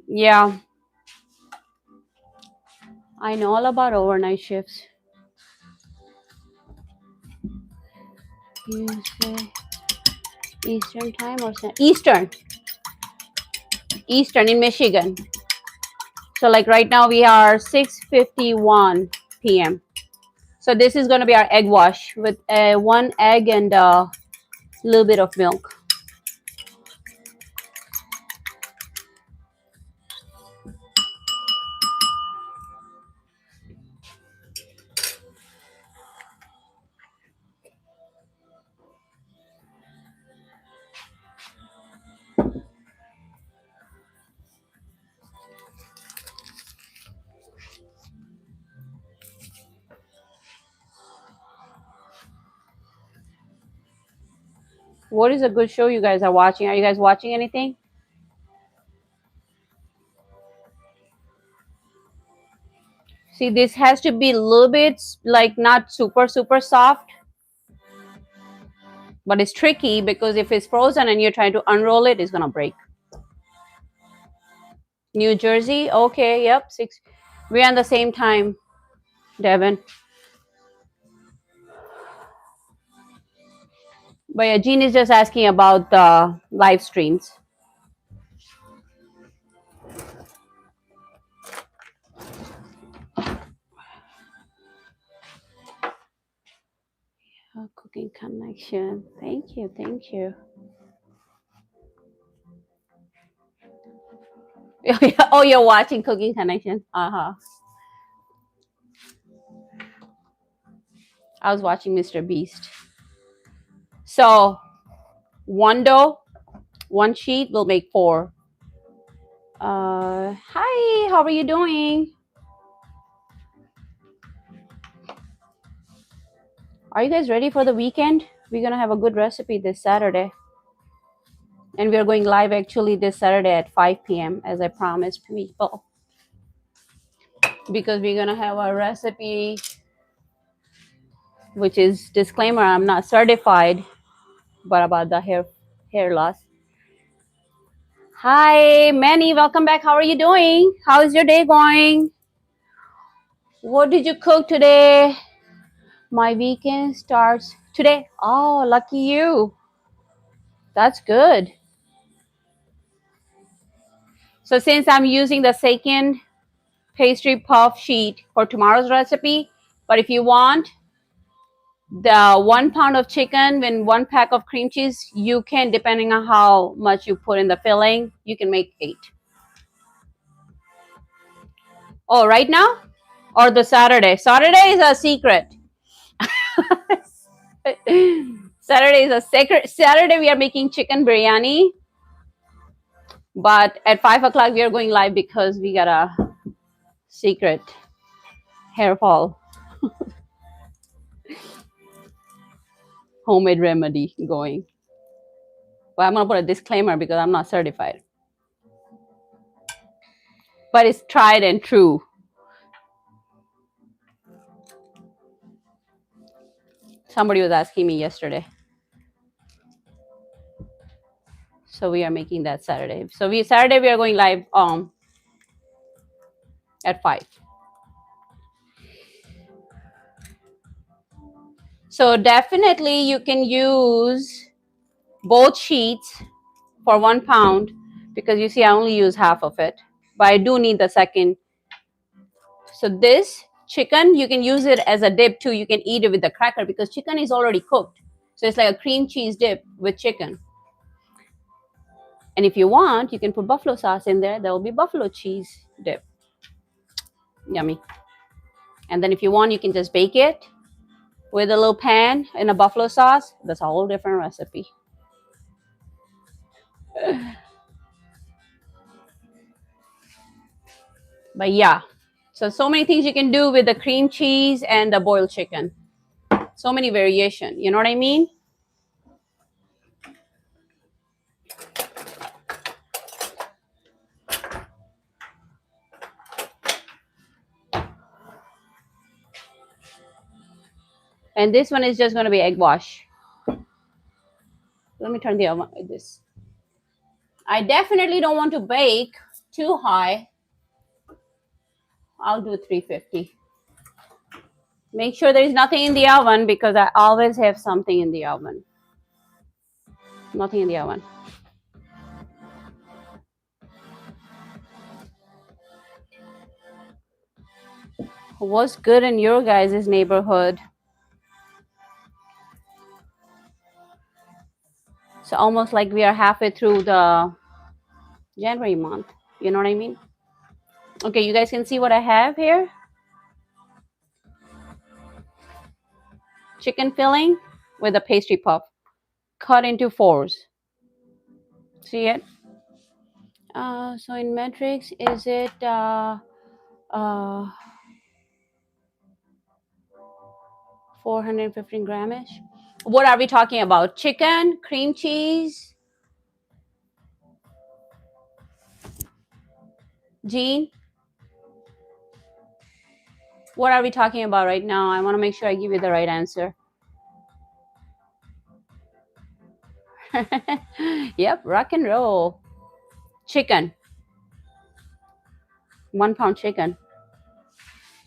Yeah. I know all about overnight shifts. You say Eastern time or Eastern? Eastern in Michigan. So like right now we are 6:51 p.m. So this is going to be our egg wash with 1 egg and a little bit of milk. What is a good show you guys are watching? Are you guys watching anything? See, this has to be a little bit like not super soft, but it's tricky because if it's frozen and you're trying to unroll it, it's gonna break. New Jersey, okay, yep, 6. We're on the same time, Devin. But yeah, Jean is just asking about the live streams. Oh, cooking connection. Thank you, thank you. Oh, you're watching Cooking Connection. I was watching Mr. Beast. So 1 dough, 1 sheet will make 4. Hi, how are you doing? Are you guys ready for the weekend? We're gonna have a good recipe this Saturday. And we are going live actually this Saturday at 5 p.m. as I promised people. Because we're gonna have a recipe, which is disclaimer, I'm not certified, but about the hair loss. Hi, Manny, welcome back. How are you doing? How is your day going? What did you cook today? My weekend starts today. Oh, lucky you. That's good. So since I'm using the second pastry puff sheet for tomorrow's recipe, but if you want the 1 pound of chicken and 1 pack of cream cheese, you can, depending on how much you put in the filling, you can make 8. Oh, right now? Or the Saturday? Saturday is a secret. Saturday is a secret. Saturday we are making chicken biryani. But at 5 o'clock we are going live because we got a secret hair fall. Homemade remedy going. But I'm going to put a disclaimer because I'm not certified. But it's tried and true. Somebody was asking me yesterday. So we are making that Saturday. So Saturday we are going live at 5. So definitely you can use both sheets for 1 pound because you see I only use half of it, but I do need the second. So this chicken, you can use it as a dip too. You can eat it with the cracker because chicken is already cooked. So it's like a cream cheese dip with chicken. And if you want, you can put buffalo sauce in there. There will be buffalo cheese dip. Yummy. And then if you want, you can just bake it with a little pan in a buffalo sauce. That's a whole different recipe. But yeah, so many things you can do with the cream cheese and the boiled chicken. So many variation, you know what I mean? And this one is just going to be egg wash. Let me turn the oven like this. I definitely don't want to bake too high. I'll do 350. Make sure there is nothing in the oven because I always have something in the oven. Nothing in the oven. What's good in your guys' neighborhood? So almost like we are halfway through the January month. You know what I mean? Okay, you guys can see what I have here. Chicken filling with a pastry puff cut into fours. See it? So in metrics, is it 415 grammage? What are we talking about? Chicken, cream cheese? Jean? What are we talking about right now? I want to make sure I give you the right answer. Yep, rock and roll. Chicken. 1 pound chicken.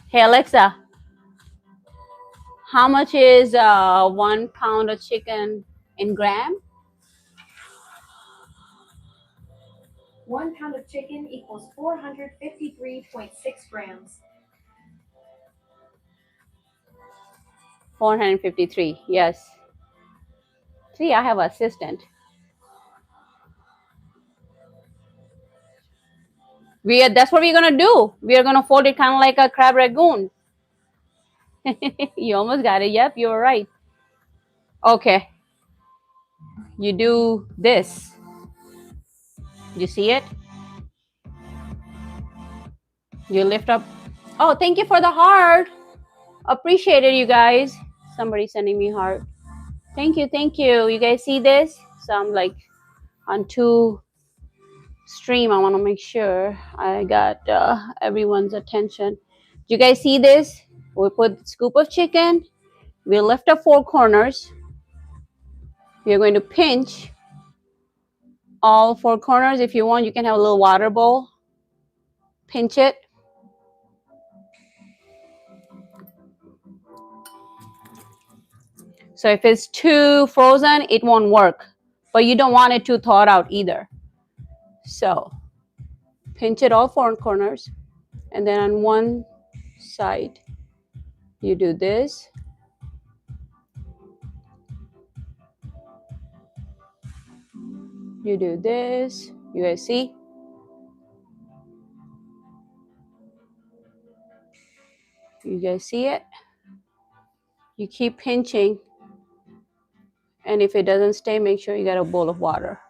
Hey, Alexa, how much is 1 pound of chicken in gram? 1 pound of chicken equals 453.6 grams. 453, yes. See, I have an assistant. That's what we're gonna do. We are gonna fold it kind of like a crab ragoon. You almost got it. Yep, you were right. Okay. You do this. You see it? You lift up. Oh, thank you for the heart. Appreciate it, you guys. Somebody sending me heart. Thank you, thank you. You guys see this? So I'm like on 2 stream. I want to make sure I got everyone's attention. Do you guys see this? We put scoop of chicken. We lift up 4 corners. We are going to pinch all 4 corners. If you want, you can have a little water bowl. Pinch it. So if it's too frozen, it won't work. But you don't want it too thawed out either. So pinch it all 4 corners. And then on one side, you do this. You do this. You guys see? You guys see it? You keep pinching. And if it doesn't stay, make sure you got a bowl of water.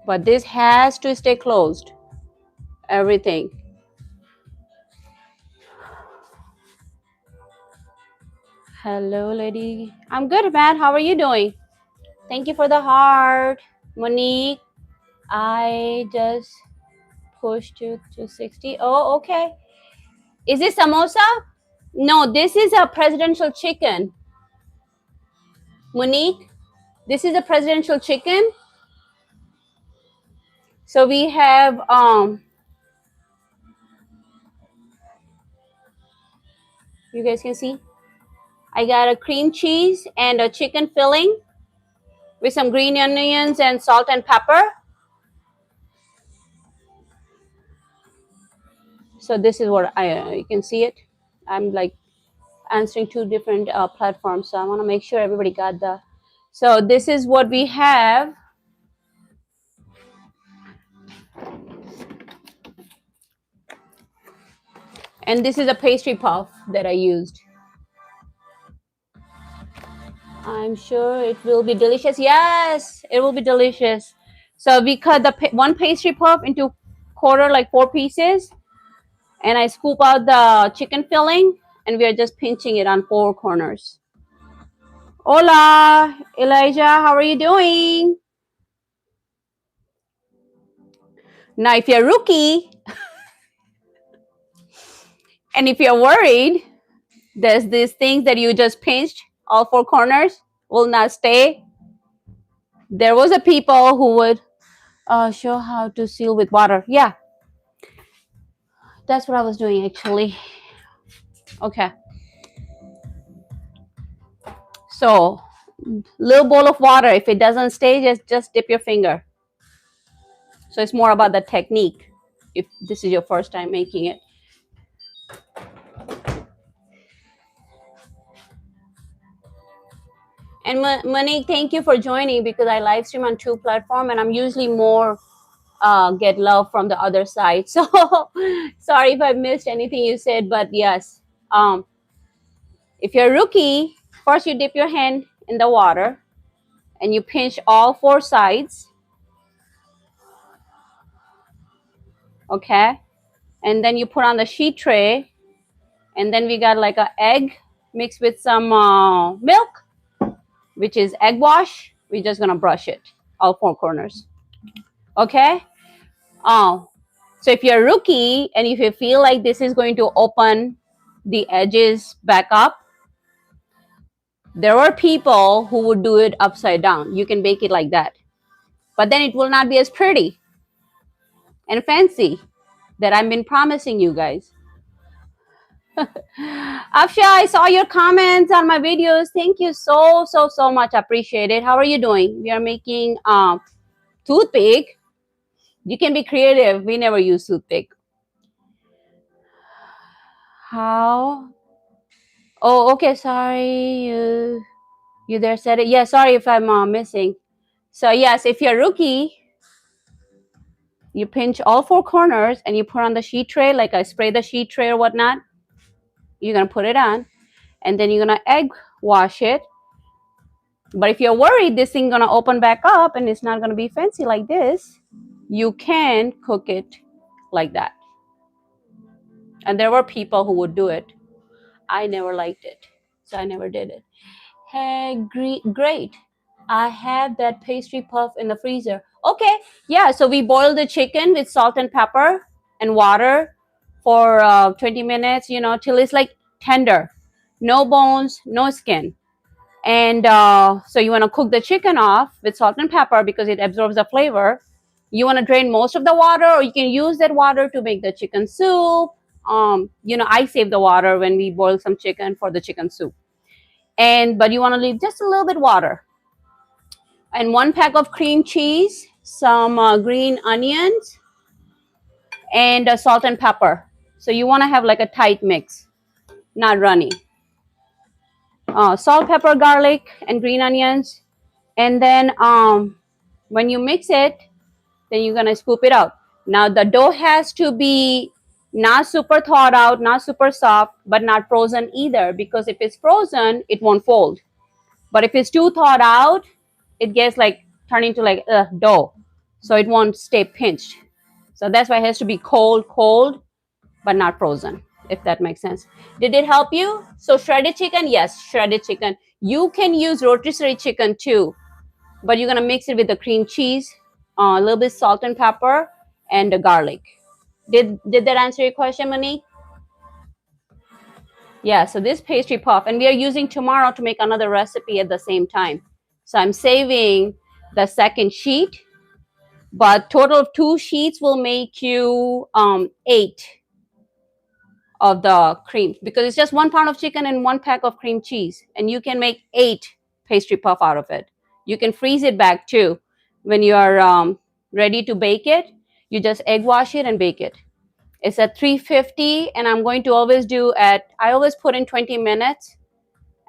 But this has to stay closed. Everything. Hello, lady. I'm good, man. How are you doing? Thank you for the heart. Monique, I just pushed you to 60. Oh, okay. Is this samosa? No, this is a presidential chicken. Monique, this is a presidential chicken. So we have you guys can see I got a cream cheese and a chicken filling with some green onions and salt and pepper. So this is what you can see it. I'm like answering 2 different platforms, so I want to make sure everybody got the. So this is what we have. And this is a pastry puff that I used. I'm sure it will be delicious. Yes, it will be delicious. So we cut the one pastry puff into quarter, like 4 pieces, and I scoop out the chicken filling, and we are just pinching it on 4 corners. Hola, Elijah, how are you doing? Now, if you're a rookie, and if you're worried, there's these things that you just pinched, all 4 corners will not stay. There was a people who would show how to seal with water. Yeah, that's what I was doing actually. Okay. So, little bowl of water. If it doesn't stay, just dip your finger. So it's more about the technique. If this is your first time making it. And Monique, thank you for joining, because I live stream on 2 platforms and I'm usually more get love from the other side. So sorry if I missed anything you said, but yes. If you're a rookie, first you dip your hand in the water and you pinch all 4 sides. Okay. And then you put on the sheet tray. And then we got like an egg mixed with some milk, which is egg wash. We're just gonna brush it all 4 corners. Okay. So if you're a rookie and if you feel like this is going to open the edges back up, there are people who would do it upside down. You can bake it like that, but then it will not be as pretty and fancy that I've been promising you guys. Afsha, I saw your comments on my videos. Thank you so much. I appreciate it. How are you doing? We are making toothpick. You can be creative. We never use toothpick. How? Oh, okay. Sorry. You there said it. Yeah, sorry if I'm missing. So yes, if you're a rookie, you pinch all 4 corners and you put on the sheet tray, like I spray the sheet tray or whatnot. You're going to put it on and then you're going to egg wash it. But if you're worried this thing going to open back up and it's not going to be fancy like this, you can cook it like that. And there were people who would do it. I never liked it, so I never did it. Hey, great. I have that pastry puff in the freezer. Okay, yeah, so we boiled the chicken with salt and pepper and water for 20 minutes, you know, till it's like tender. No bones, no skin. And so you want to cook the chicken off with salt and pepper because it absorbs the flavor. You want to drain most of the water, or you can use that water to make the chicken soup. You know, I save the water when we boil some chicken for the chicken soup. But you want to leave just a little bit water. And 1 pack of cream cheese, some green onions, and salt and pepper. So you want to have like a tight mix, not runny. Salt, pepper, garlic, and green onions. And then when you mix it, then you're going to scoop it out. Now the dough has to be not super thawed out, not super soft, but not frozen either, because if it's frozen, it won't fold. But if it's too thawed out, it gets like turned into like dough. So it won't stay pinched. So that's why it has to be cold, but not frozen, if that makes sense. Did it help you? So shredded chicken, yes, shredded chicken. You can use rotisserie chicken too, but you're gonna mix it with the cream cheese, a little bit salt and pepper, and the garlic. Did that answer your question, Monique? Yeah, so this pastry puff, and we are using tomorrow to make another recipe at the same time. So I'm saving the second sheet, but total of 2 sheets will make you 8 of the cream, because it's just 1 pound of chicken and 1 pack of cream cheese, and you can make 8 pastry puff out of it. You can freeze it back too. When you are ready to bake it, you just egg wash it and bake it. It's at 350, and I'm going to always do I always put in 20 minutes,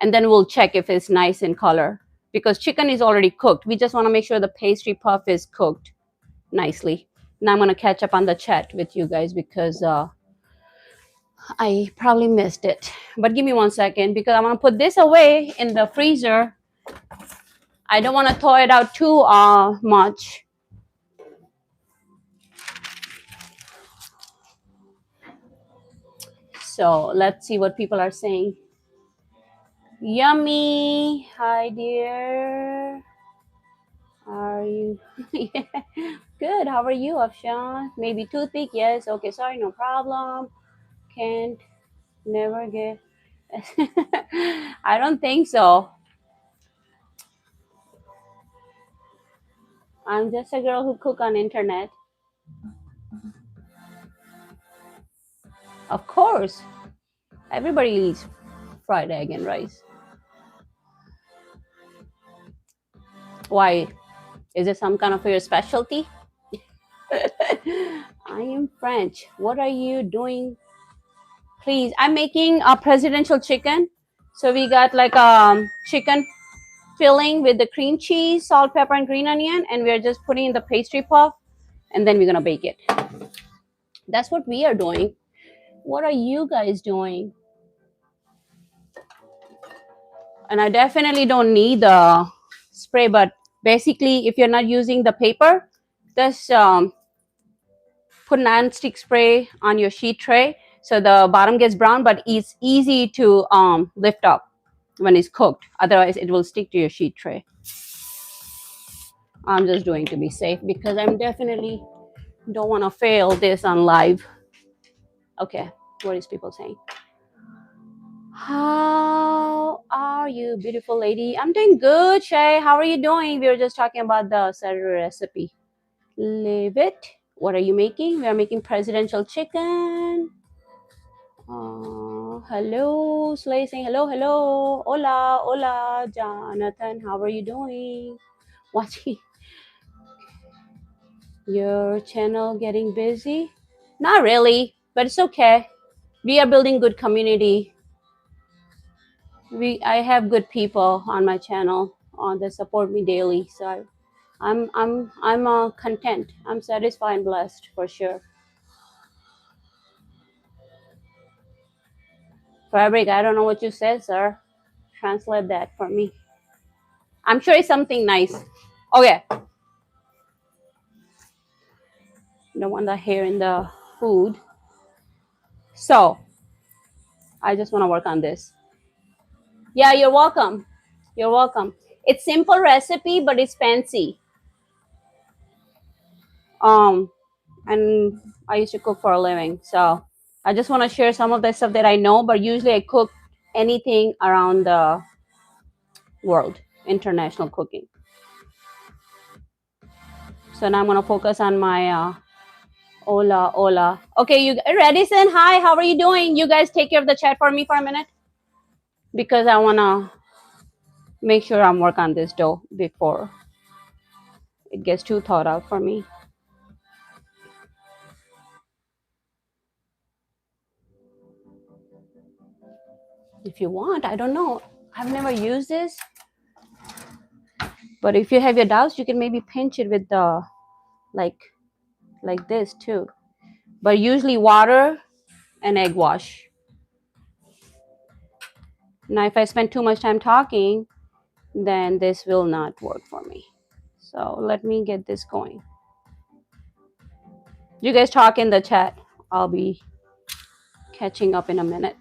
and then we'll check if it's nice in color, because chicken is already cooked. We just want to make sure the pastry puff is cooked nicely. Now I'm going to catch up on the chat with you guys, because I probably missed it, but give me 1 second because I want to put this away in the freezer. I don't want to thaw it out too much. So let's see what people are saying. Yummy. Hi, dear. Are you? Yeah. Good. How are you, Afshan? Maybe toothpick? Yes. Okay. Sorry. No problem. Can't never get. I don't think so. I'm just a girl who cook on internet. Of course. Everybody eats fried egg and rice. Why? Is it some kind of your specialty? I am French. What are you doing? Please, I'm making a presidential chicken. So we got like chicken filling with the cream cheese, salt, pepper, and green onion, and we're just putting in the pastry puff, and then we're gonna bake it. That's what we are doing. What are you guys doing? And I definitely don't need the spray, but basically, if you're not using the paper, just put non-stick spray on your sheet tray so the bottom gets brown, but it's easy to lift up when it's cooked. Otherwise, it will stick to your sheet tray. I'm just doing to be safe because I'm definitely don't want to fail this on live. Okay, what is people saying? How are you, beautiful lady? I'm doing good, Shay. How are you doing? We were just talking about the Saturday recipe. Leave it. What are you making? We are making presidential chicken. Hello, Slay saying hello, hello. Hola, hola, Jonathan. How are you doing? Watching your channel getting busy? Not really, but it's okay. We are building good community. I have good people on my channel that support me daily. So I'm content. I'm satisfied and blessed for sure. Fabric, I don't know what you said, sir. Translate that for me. I'm sure it's something nice. Okay. Don't want the hair in the food. So I just want to work on this. Yeah, you're welcome. You're welcome. It's simple recipe, but it's fancy. And I used to cook for a living, so I just want to share some of the stuff that I know. But usually, I cook anything around the world, international cooking. So now I'm gonna focus on my hola, hola. Okay, you Redison, hi, how are you doing? You guys take care of the chat for me for a minute because I wanna make sure I'm work on this dough before it gets too thawed out for me. If you want, I don't know. I've never used this, but if you have your doubts, you can maybe pinch it with the like this too. But usually water and egg wash. Now, if I spend too much time talking, then this will not work for me. So let me get this going. You guys talk in the chat. I'll be catching up in a minute.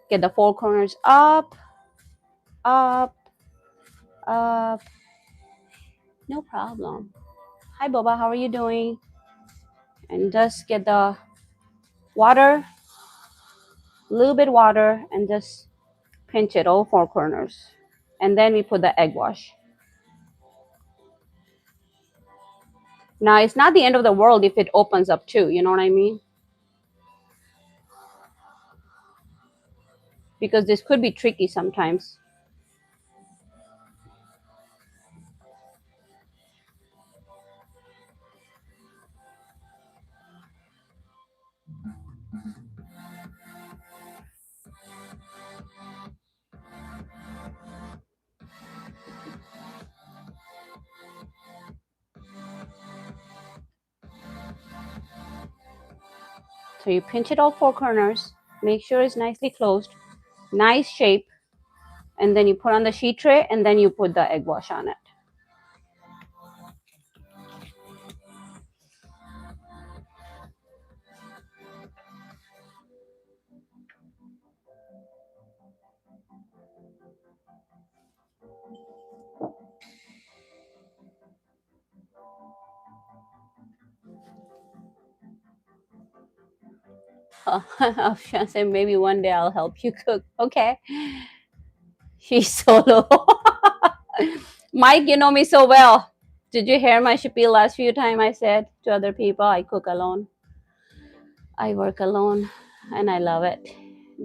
Get the four corners up, up, up. No problem. Hi, Boba. How are you doing? And just get the water, a little bit water, and just pinch it all four corners. And then we put the egg wash. Now, it's not the end of the world if it opens up too. You know what I mean? Because this could be tricky sometimes. So you pinch it all four corners. Make sure it's nicely closed, nice shape, and then you put on the sheet tray, and then you put the egg wash on it. I was trying to say maybe one day I'll help you cook. Okay. She's solo. Mike, you know me so well. Did you hear my spiel last few times I said to other people I cook alone? I work alone and I love it.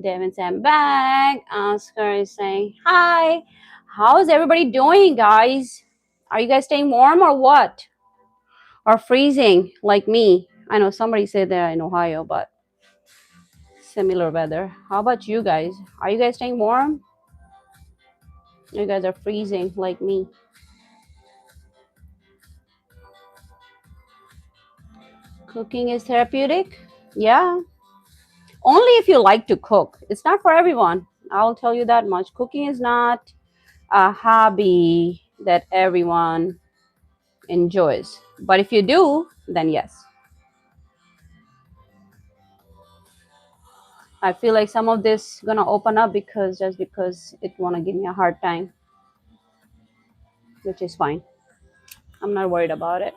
Devin said, I'm back. Oscar is saying, hi. How's everybody doing, guys? Are you guys staying warm or what? Or freezing like me? I know somebody said they're in Ohio, but similar weather. How about you guys? Are you guys staying warm? You guys are freezing like me. Cooking is therapeutic? Yeah. Only if you like to cook. It's not for everyone. I'll tell you that much. Cooking is not a hobby that everyone enjoys. But if you do, then yes. I feel like some of this gonna open up because it wanna give me a hard time, which is fine. I'm not worried about it.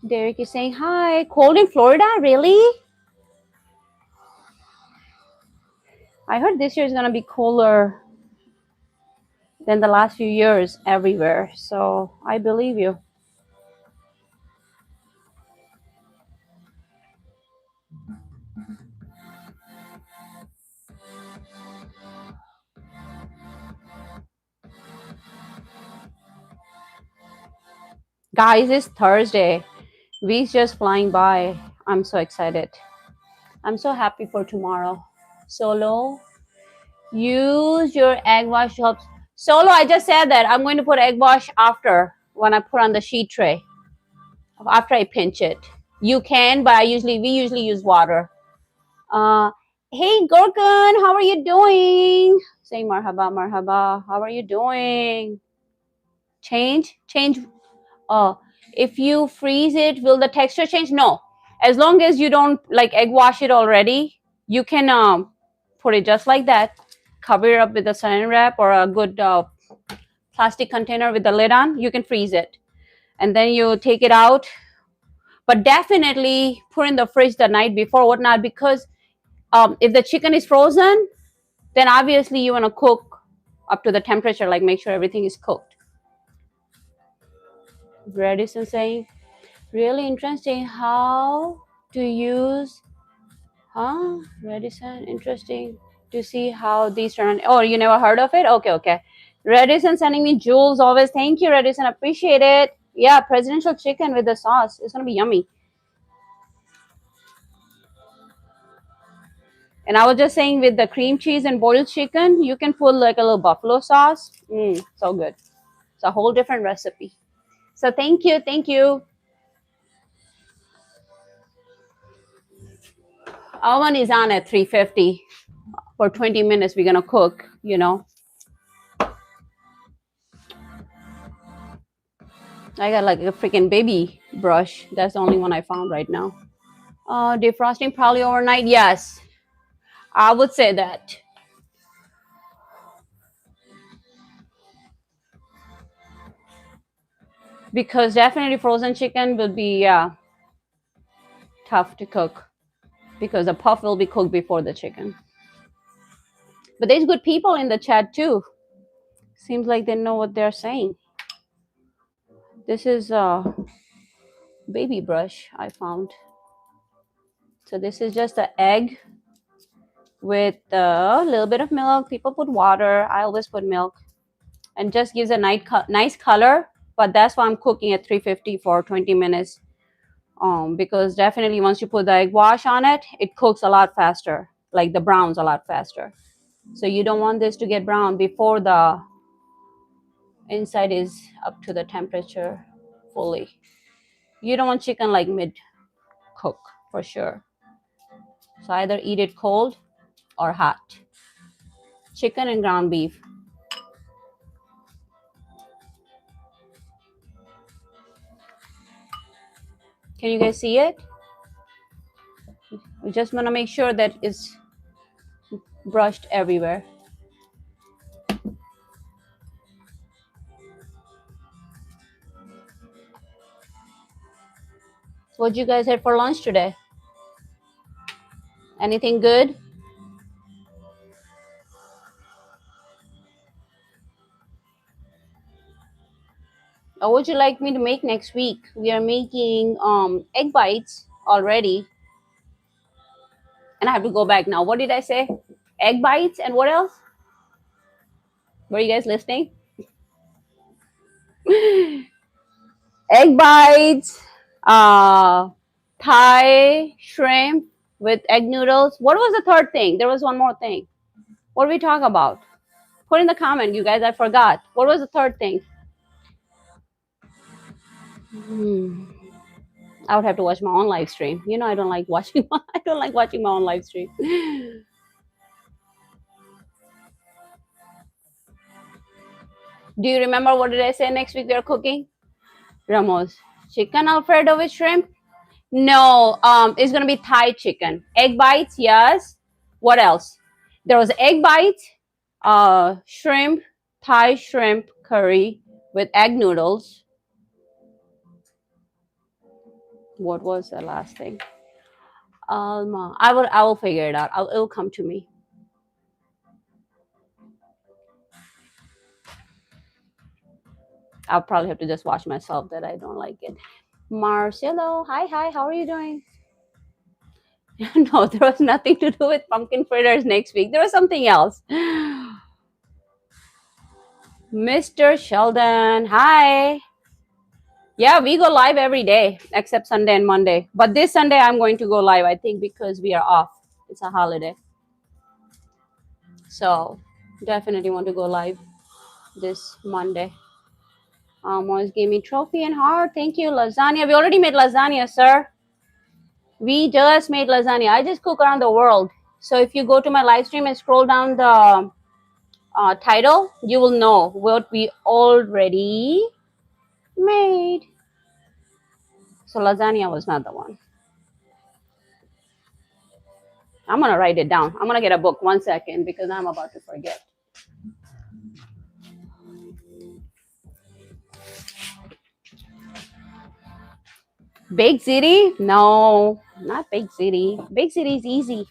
Derek is saying hi. Cold in Florida, really? I heard this year is gonna be cooler than the last few years everywhere. So I believe you. Guys, it's Thursday. Week's just flying by. I'm so excited. I'm so happy for tomorrow. Solo, use your egg wash to help. Solo, I just said that I'm going to put egg wash after when I put on the sheet tray. After I pinch it. You can, but we usually use water. Hey Gorgon, how are you doing? Say marhaba, marhaba. How are you doing? Change. Oh, if you freeze it, will the texture change? No. As long as you don't like egg wash it already, you can put it just like that. Cover it up with a saran wrap or a good plastic container with the lid on. You can freeze it. And then you take it out. But definitely put in the fridge the night before, whatnot, because if the chicken is frozen, then obviously you want to cook up to the temperature, like make sure everything is cooked. Redison saying, really interesting how to use, Redison, interesting to see how these turn. Oh, you never heard of it? Okay. Redison sending me jewels always. Thank you, Redison. Appreciate it. Yeah, presidential chicken with the sauce. It's going to be yummy. And I was just saying with the cream cheese and boiled chicken, you can put like a little buffalo sauce. So good. It's a whole different recipe. So thank you. Oven is on at 350. For 20 minutes, we're going to cook, I got like a freaking baby brush. That's the only one I found right now. Defrosting probably overnight. Yes, I would say that. Because definitely frozen chicken will be tough to cook. Because the puff will be cooked before the chicken. But there's good people in the chat too. Seems like they know what they're saying. This is a baby brush I found. So this is just an egg with a little bit of milk. People put water. I always put milk. And just gives a nice color. But that's why I'm cooking at 350 for 20 minutes. Because definitely once you put the egg wash on it, it cooks a lot faster. Like the browns a lot faster. So you don't want this to get brown before the inside is up to the temperature fully. You don't want chicken like mid cook for sure. So either eat it cold or hot. Chicken and ground beef. Can you guys see it? We just want to make sure that it's brushed everywhere. What you guys had for lunch today? Anything good? Or would you like me to make next week? We are making egg bites already. And I have to go back now. What did I say? Egg bites and what else? Were you guys listening? Egg bites, Thai shrimp with egg noodles. What was the third thing? There was one more thing. What did we talk about? Put in the comment, you guys. I forgot. What was the third thing? I would have to watch my own live stream. You know, I don't like watching. I don't like watching my own live stream. Do you remember what did I say next week we are cooking? Ramos, chicken Alfredo with shrimp? No, it's gonna be Thai chicken. Egg bites, yes. What else? There was egg bites, shrimp, Thai shrimp curry with egg noodles. What was the last thing? I will figure it out. It will come to me. I'll probably have to just watch myself that I don't like it. Marcelo, hi, how are you doing? No, there was nothing to do with pumpkin fritters next week. There was something else. Mr. Sheldon, hi. Yeah, we go live every day except Sunday and Monday. But this Sunday I'm going to go live, I think, because we are off. It's a holiday. So definitely want to go live this Monday. Almost gave me trophy and heart. Thank you, lasagna. We already made lasagna, sir. We just made lasagna. I just cook around the world. So if you go to my live stream and scroll down the title, you will know what we already made. So lasagna was not the one. I'm going to write it down. I'm going to get a book. 1 second, because I'm about to forget. Big City? No, not Big City. Big City is easy.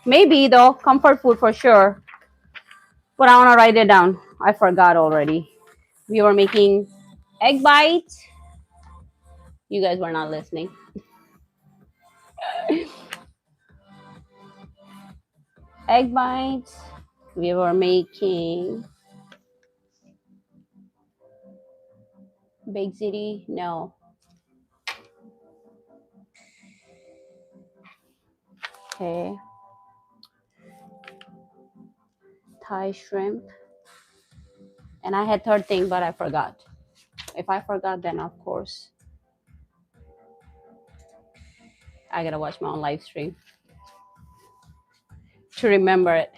Maybe, though. Comfort food for sure. But I want to write it down. I forgot already. We were making egg bites. You guys were not listening. Egg bites. We were making Big City. No. Okay. Thai shrimp. And I had third thing, but I forgot. If I forgot, then of course I gotta watch my own live stream to remember it.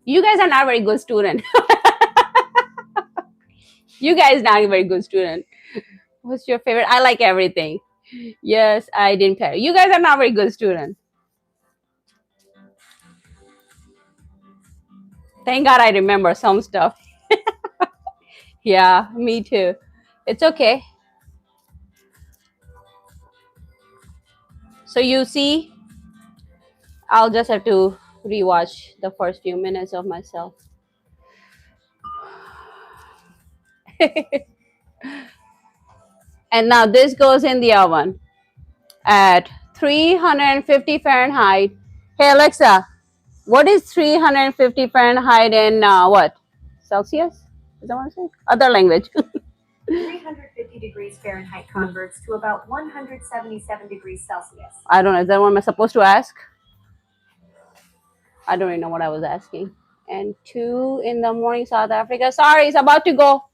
You guys are not a very good student. You guys not a very good student. What's your favorite? I like everything. Yes, I didn't care. You guys are not a very good student. Thank God I remember some stuff. Yeah, me too. It's okay. So you see, I'll just have to rewatch the first few minutes of myself. And now this goes in the oven at 350 Fahrenheit. Hey Alexa, what is 350 Fahrenheit in what? Celsius? Is that what I'm saying? Other language. 350 degrees Fahrenheit converts to about 177 degrees Celsius. I don't know. Is that what I'm supposed to ask? I don't even know what I was asking. And 2 in the morning, South Africa. Sorry, it's about to go.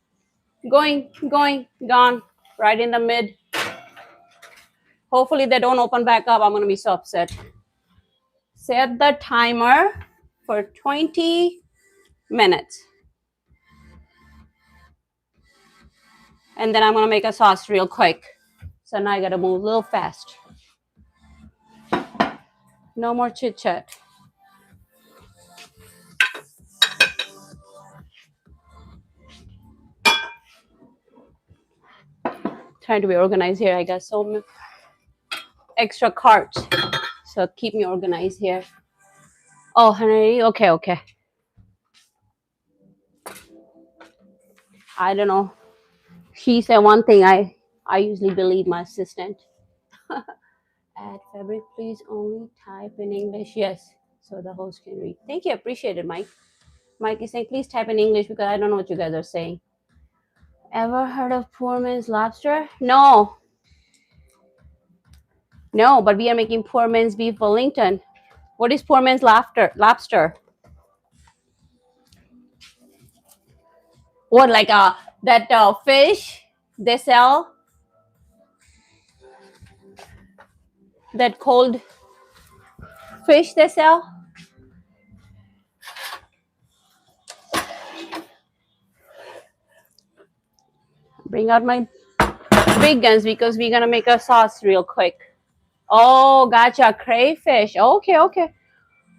Going, gone. Right in the mid. Hopefully they don't open back up. I'm going to be so upset. Set the timer for 20 minutes. And then I'm going to make a sauce real quick. So now I got to move a little fast. No more chit chat. Trying to be organized here. I got so many extra carts. So keep me organized here. Oh, honey. Okay. I don't know. She said one thing. I usually believe my assistant. Add fabric, please only type in English. Yes. So the host can read. Thank you. Appreciate it, Mike. Mike is saying, please type in English because I don't know what you guys are saying. Ever heard of poor man's lobster? No. No, but we are making poor man's beef Wellington. What is poor man's lobster? What, like that fish they sell? That cold fish they sell? Bring out my big guns because we're gonna make a sauce real quick. Oh, gotcha. Crayfish. Okay.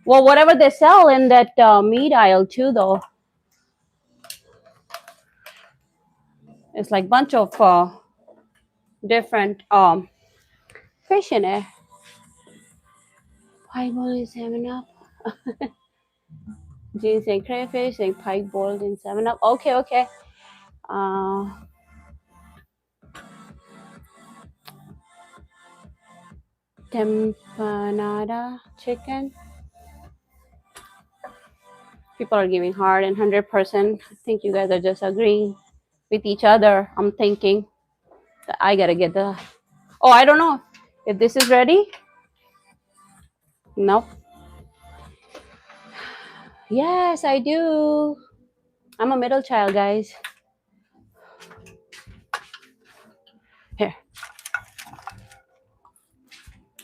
Well, whatever they sell in that meat aisle too, though. It's like a bunch of different fish in it. Pike boiled in 7-Up. Jean saying crayfish, saying pike boiled in 7-Up. Okay. Tempanada chicken. People are giving hard and 100%. I think you guys are just agreeing with each other. I'm thinking that I gotta get the. Oh, I don't know if this is ready. Nope. Yes, I do. I'm a middle child, guys. Here.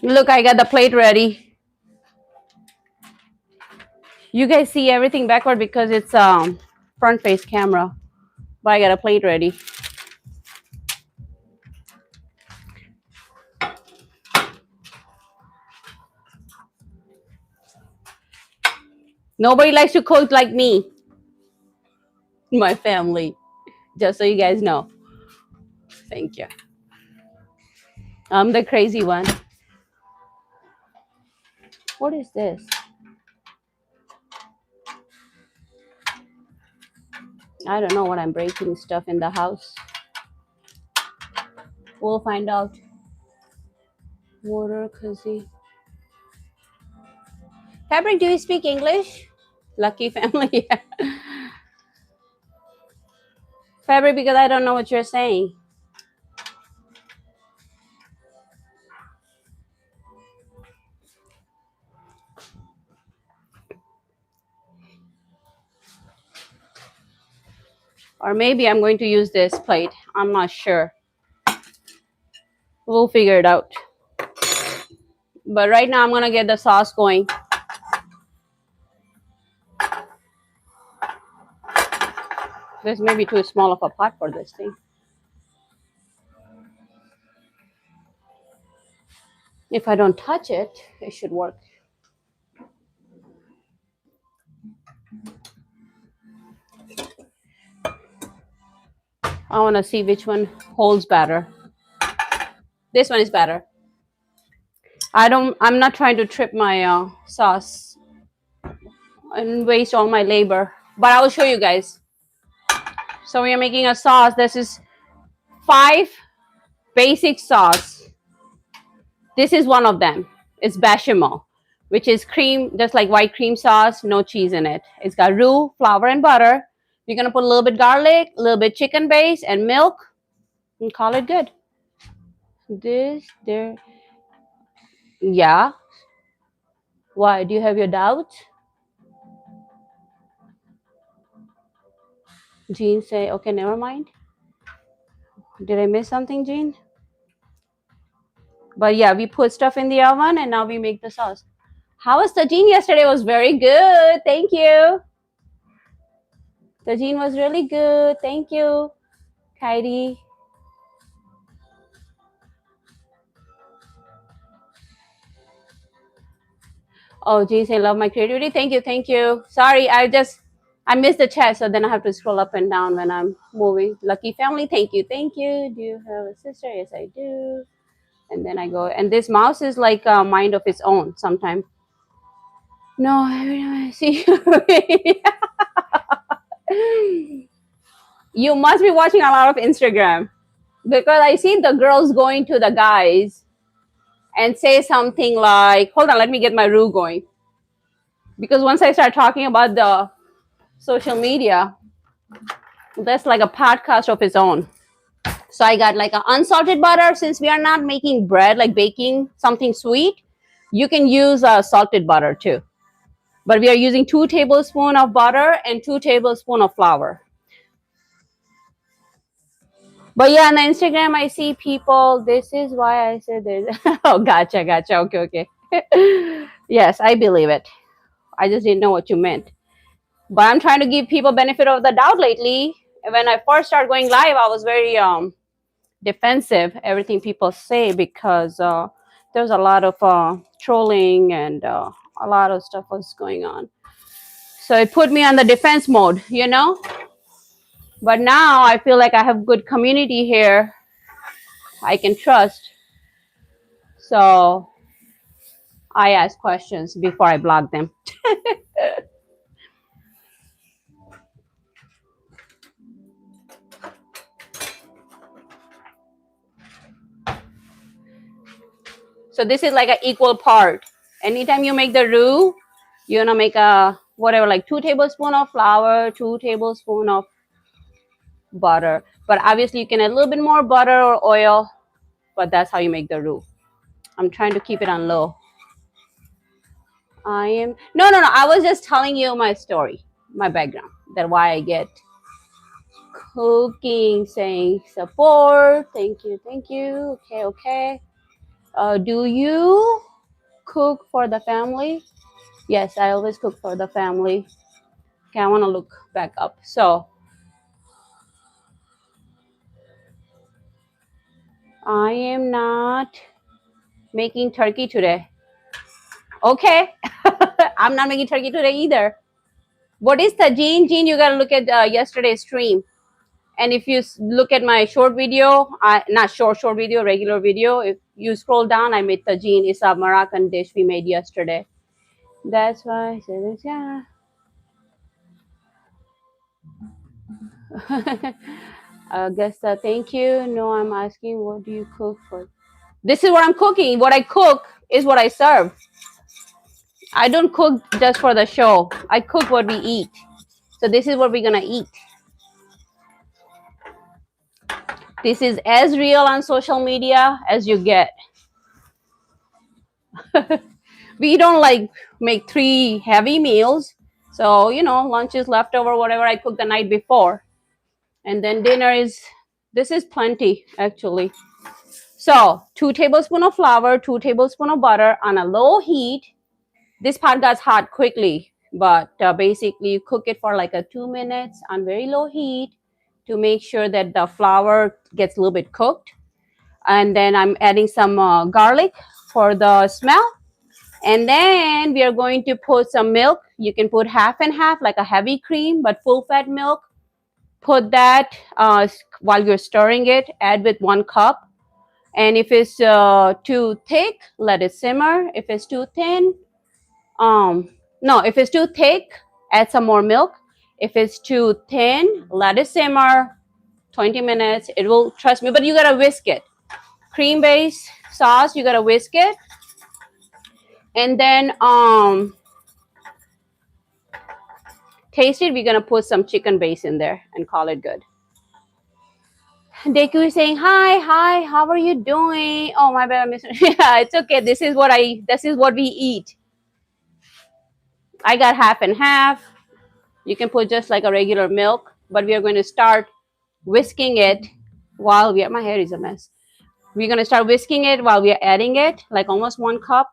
Look, I got the plate ready. You guys see everything backward because it's front face camera. But I got a plate ready. Nobody likes to cook like me. My family. Just so you guys know. Thank you. I'm the crazy one. What is this? I don't know what I'm breaking stuff in the house. We'll find out. Water, cozy. Fabric, do you speak English? Lucky family. Fabric, because I don't know what you're saying. Or maybe I'm going to use this plate. I'm not sure. We'll figure it out. But right now I'm going to get the sauce going. This may be too small of a pot for this thing. If I don't touch it, it should work. I want to see which one holds better. This one is better. I'm not trying to trip my sauce and waste all my labor, but I will show you guys. So we are making a sauce. This is 5 basic sauce. This is one of them. It's bechamel, which is cream, just like white cream sauce, no cheese in it. It's got roux, flour, and butter. You're gonna put a little bit garlic, a little bit chicken base, and milk, and call it good. Yeah. Why? Do you have your doubts? Jean say, okay, never mind. Did I miss something, Jean? But yeah, we put stuff in the oven and now we make the sauce. How was Tajin yesterday? It was very good. Thank you. Tajin was really good. Thank you, Katie. Oh, geez, I love my creativity. Thank you. Thank you. Sorry, I missed the chat, so then I have to scroll up and down when I'm moving. Lucky family. Thank you. Thank you. Do you have a sister? Yes, I do. And then I go, and this mouse is like a mind of its own sometimes. No, every time I see you. You must be watching a lot of Instagram because I see the girls going to the guys and say something like, hold on, let me get my roux going. Because once I start talking about the social media, that's like a podcast of its own. So I got like an unsalted butter. Since we are not making bread, like baking something sweet, you can use salted butter too. But we are using 2 tablespoons of butter and 2 tablespoons of flour. But yeah, on Instagram, I see people. This is why I said this. Oh, gotcha. Okay. Yes, I believe it. I just didn't know what you meant. But I'm trying to give people benefit of the doubt lately. When I first started going live, I was very defensive, everything people say, because there's a lot of trolling and a lot of stuff was going on. So it put me on the defense mode, you know? But now I feel like I have good community here I can trust. So I ask questions before I block them. So this is like an equal part. Anytime you make the roux, you're gonna make a whatever, like 2 tablespoons of flour, 2 tablespoons of butter. But obviously you can add a little bit more butter or oil, but that's how you make the roux. I'm trying to keep it on low. No. I was just telling you my story, my background, that why I get cooking, saying support. Thank you. Okay. Do you cook for the family? Yes, I always cook for the family. Okay, I want to look back up. So I am not making turkey today. Okay. I'm not making turkey today either. What is the Jean, you got to look at yesterday's stream. And if you look at my short video, not short video, regular video, if you scroll down, I made tajine. It's a Moroccan dish we made yesterday. That's why I said it, yeah. Augusta, thank you. No, I'm asking, what do you cook for? This is what I'm cooking. What I cook is what I serve. I don't cook just for the show. I cook what we eat. So this is what we're going to eat. This is as real on social media as you get. We don't like make 3 heavy meals. So, lunch is leftover, whatever I cooked the night before. And then dinner is, this is plenty actually. So 2 tablespoons of flour, 2 tablespoons of butter on a low heat. This pot gets hot quickly, but basically you cook it for like 2 minutes on very low heat to make sure that the flour gets a little bit cooked. And then I'm adding some garlic for the smell. And then we are going to put some milk. You can put half and half, like a heavy cream, but full fat milk. Put that while you're stirring it, add with 1 cup. And if it's too thick, let it simmer. If it's too thin, if it's too thick, add some more milk. If it's too thin, let it simmer 20 minutes. It will, trust me, but you gotta whisk it. Cream-based sauce, you gotta whisk it. And then taste it. We're gonna put some chicken base in there and call it good. Deku is saying hi, how are you doing? Oh my bad, yeah, it's okay. This is what we eat. I got half and half. You can put just like a regular milk, but we are going to start whisking it while my hair is a mess. We're going to start whisking it while we're adding it, like almost 1 cup.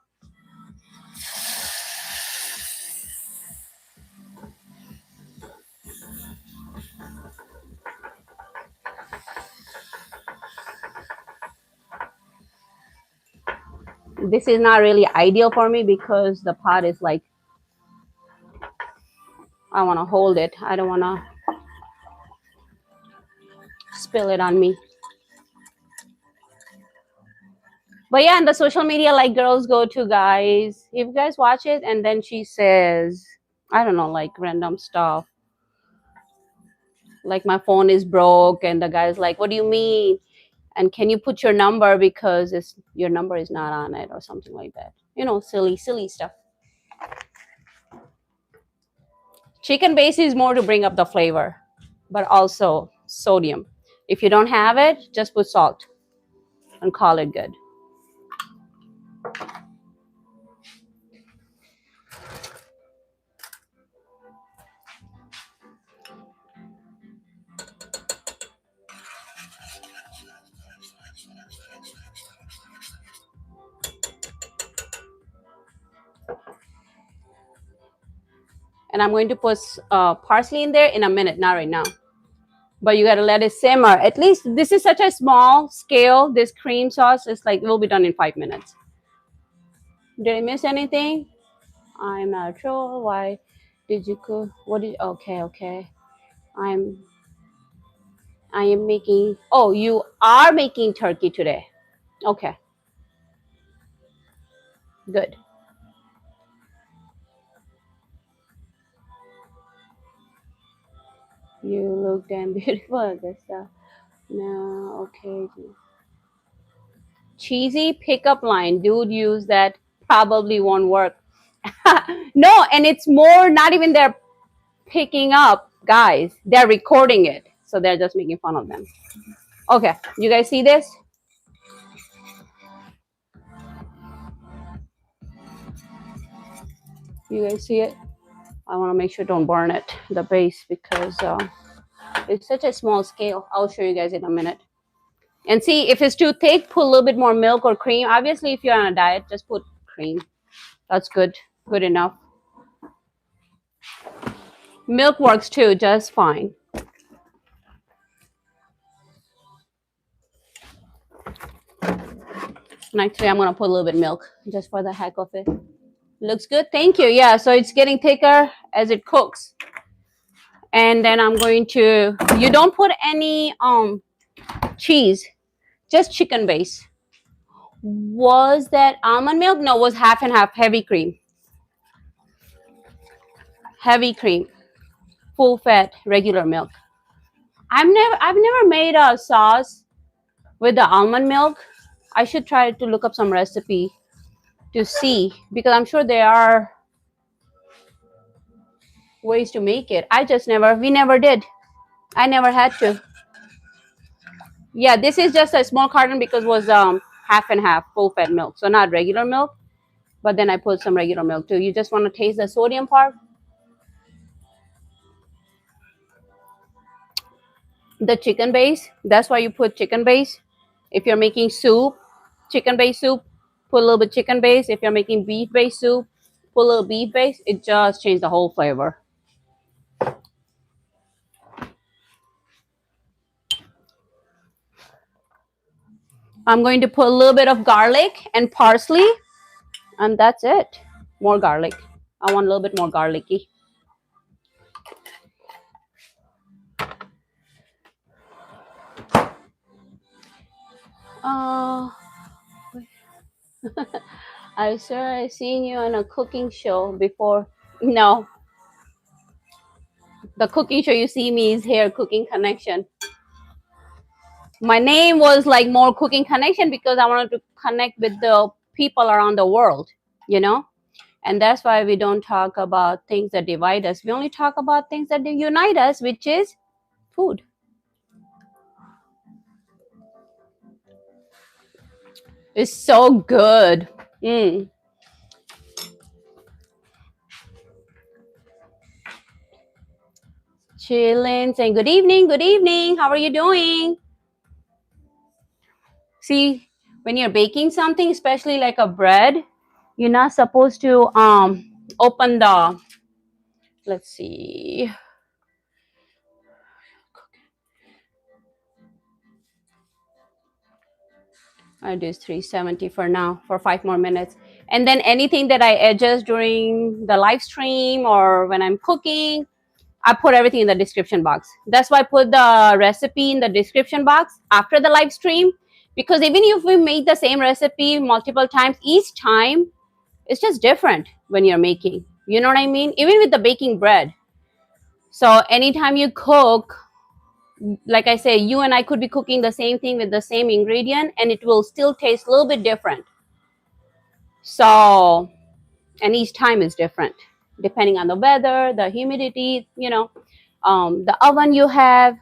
This is not really ideal for me because the pot is like, I want to hold it. I don't want to spill it on me. But yeah, in the social media, like girls go to guys. If you guys watch it, and then she says, I don't know, like random stuff. Like my phone is broke, and the guy's like, what do you mean? And can you put your number because your number is not on it or something like that. You know, silly stuff. Chicken base is more to bring up the flavor, but also sodium. If you don't have it, just put salt and call it good. And I'm going to put parsley in there in a minute, not right now. But you got to let it simmer. At least this is such a small scale. This cream sauce is like, we'll be done in 5 minutes. Did I miss anything? I'm not sure. Why did you cook? What did? Okay. I am making. Oh, you are making turkey today. Okay, good. You look damn beautiful at this stuff. No, okay. Cheesy pickup line. Dude, use that. Probably won't work. No, and it's more not even they're picking up, guys. They're recording it. So they're just making fun of them. Okay, you guys see this? You guys see it? I want to make sure don't burn it, the base, because it's such a small scale. I'll show you guys in a minute. And see, if it's too thick, put a little bit more milk or cream. Obviously, if you're on a diet, just put cream. That's good enough. Milk works too, just fine. And actually, I'm going to put a little bit of milk just for the heck of it. Looks good. Thank you. Yeah, so it's getting thicker as it cooks. And then I'm going to, you don't put any cheese, just chicken base. Was that almond milk? No, it was half and half, heavy cream. Heavy cream, full fat, regular milk. I've never made a sauce with the almond milk. I should try to look up some recipe to see, because I'm sure there are ways to make it. We never did. I never had to. Yeah, this is just a small carton because it was half and half full fat milk, so not regular milk. But then I put some regular milk too. You just want to taste the sodium part. The chicken base, that's why you put chicken base. If you're making soup, chicken base soup, put a little bit chicken base. If you're making beef base soup, put a little beef base. It just changes the whole flavor. I'm going to put a little bit of garlic and parsley, and that's it. More garlic. I want a little bit more garlicky. I sure I've seen you on a cooking show before. No, the cooking show you see me is here, Cooking Connection. My name was like more Cooking Connection because I wanted to connect with the people around the world, you know? And that's why we don't talk about things that divide us. We only talk about things that unite us, which is food. It's so good. Chillin' saying good evening. How are you doing? See, when you're baking something, especially like a bread, you're not supposed to open the, let's see, I do 370 for now for 5 more minutes. And then anything that I adjust during the live stream or when I'm cooking, I put everything in the description box. That's why I put the recipe in the description box after the live stream, because even if we make the same recipe multiple times, each time it's just different when you're making. You know what I mean? Even with the baking bread. So anytime you cook, like I say, you and I could be cooking the same thing with the same ingredient and it will still taste a little bit different. So, and each time is different depending on the weather, the humidity, the oven you have.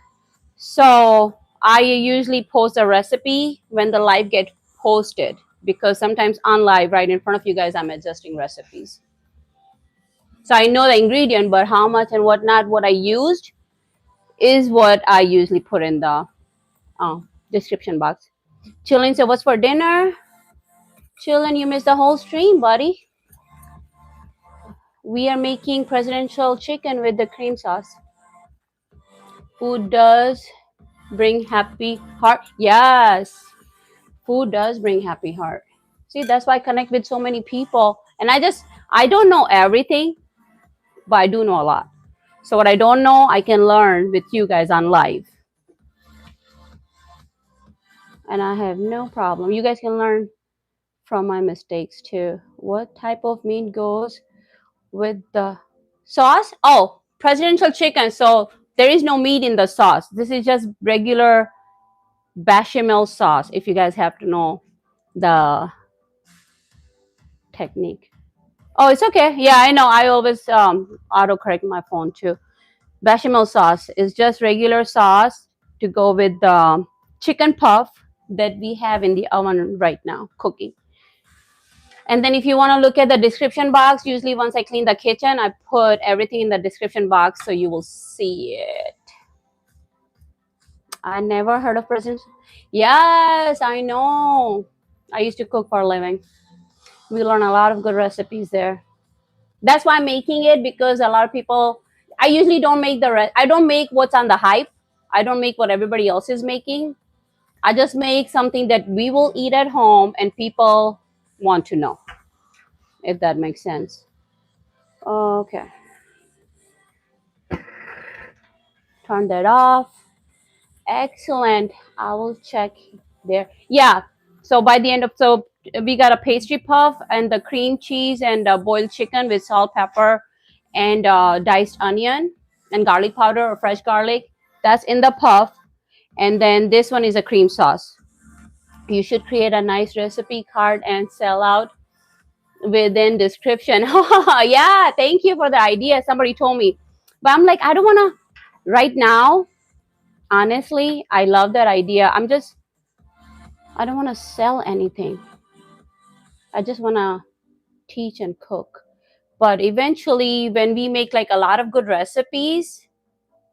So I usually post a recipe when the live get posted, because sometimes on live, right in front of you guys, I'm adjusting recipes. So I know the ingredient, but how much and whatnot, what I used is what I usually put in the description box. Chillin, so what's for dinner? Chillin, you missed the whole stream, buddy. We are making presidential chicken with the cream sauce. Food does bring happy heart. Yes, food does bring happy heart. See, that's why I connect with so many people. And I don't know everything, but I do know a lot. So what I don't know, I can learn with you guys on live. And I have no problem. You guys can learn from my mistakes too. What type of meat goes with the sauce? Oh, presidential chicken. So there is no meat in the sauce. This is just regular bechamel sauce, if you guys have to know the technique. Oh, it's okay. Yeah, I know. I always auto correct my phone too. Bechamel sauce is just regular sauce to go with the chicken puff that we have in the oven right now cooking. And then if you want to look at the description box, usually once I clean the kitchen, I put everything in the description box so you will see it. I never heard of president. Yes, I know. I used to cook for a living. We learn a lot of good recipes there. That's why I'm making it, because a lot of people, I usually don't make I don't make what's on the hype. I don't make what everybody else is making. I just make something that we will eat at home and people want to know, if that makes sense. Okay. Turn that off. Excellent. I will check there. Yeah. So by the end of, so we got a pastry puff and the cream cheese and boiled chicken with salt, pepper, and diced onion and garlic powder or fresh garlic. That's in the puff. And then this one is a cream sauce. You should create a nice recipe card and sell out within description. Yeah, thank you for the idea. Somebody told me. But I'm like, I don't want to right now. Honestly, I love that idea. I don't want to sell anything. I just want to teach and cook. But eventually, when we make like a lot of good recipes,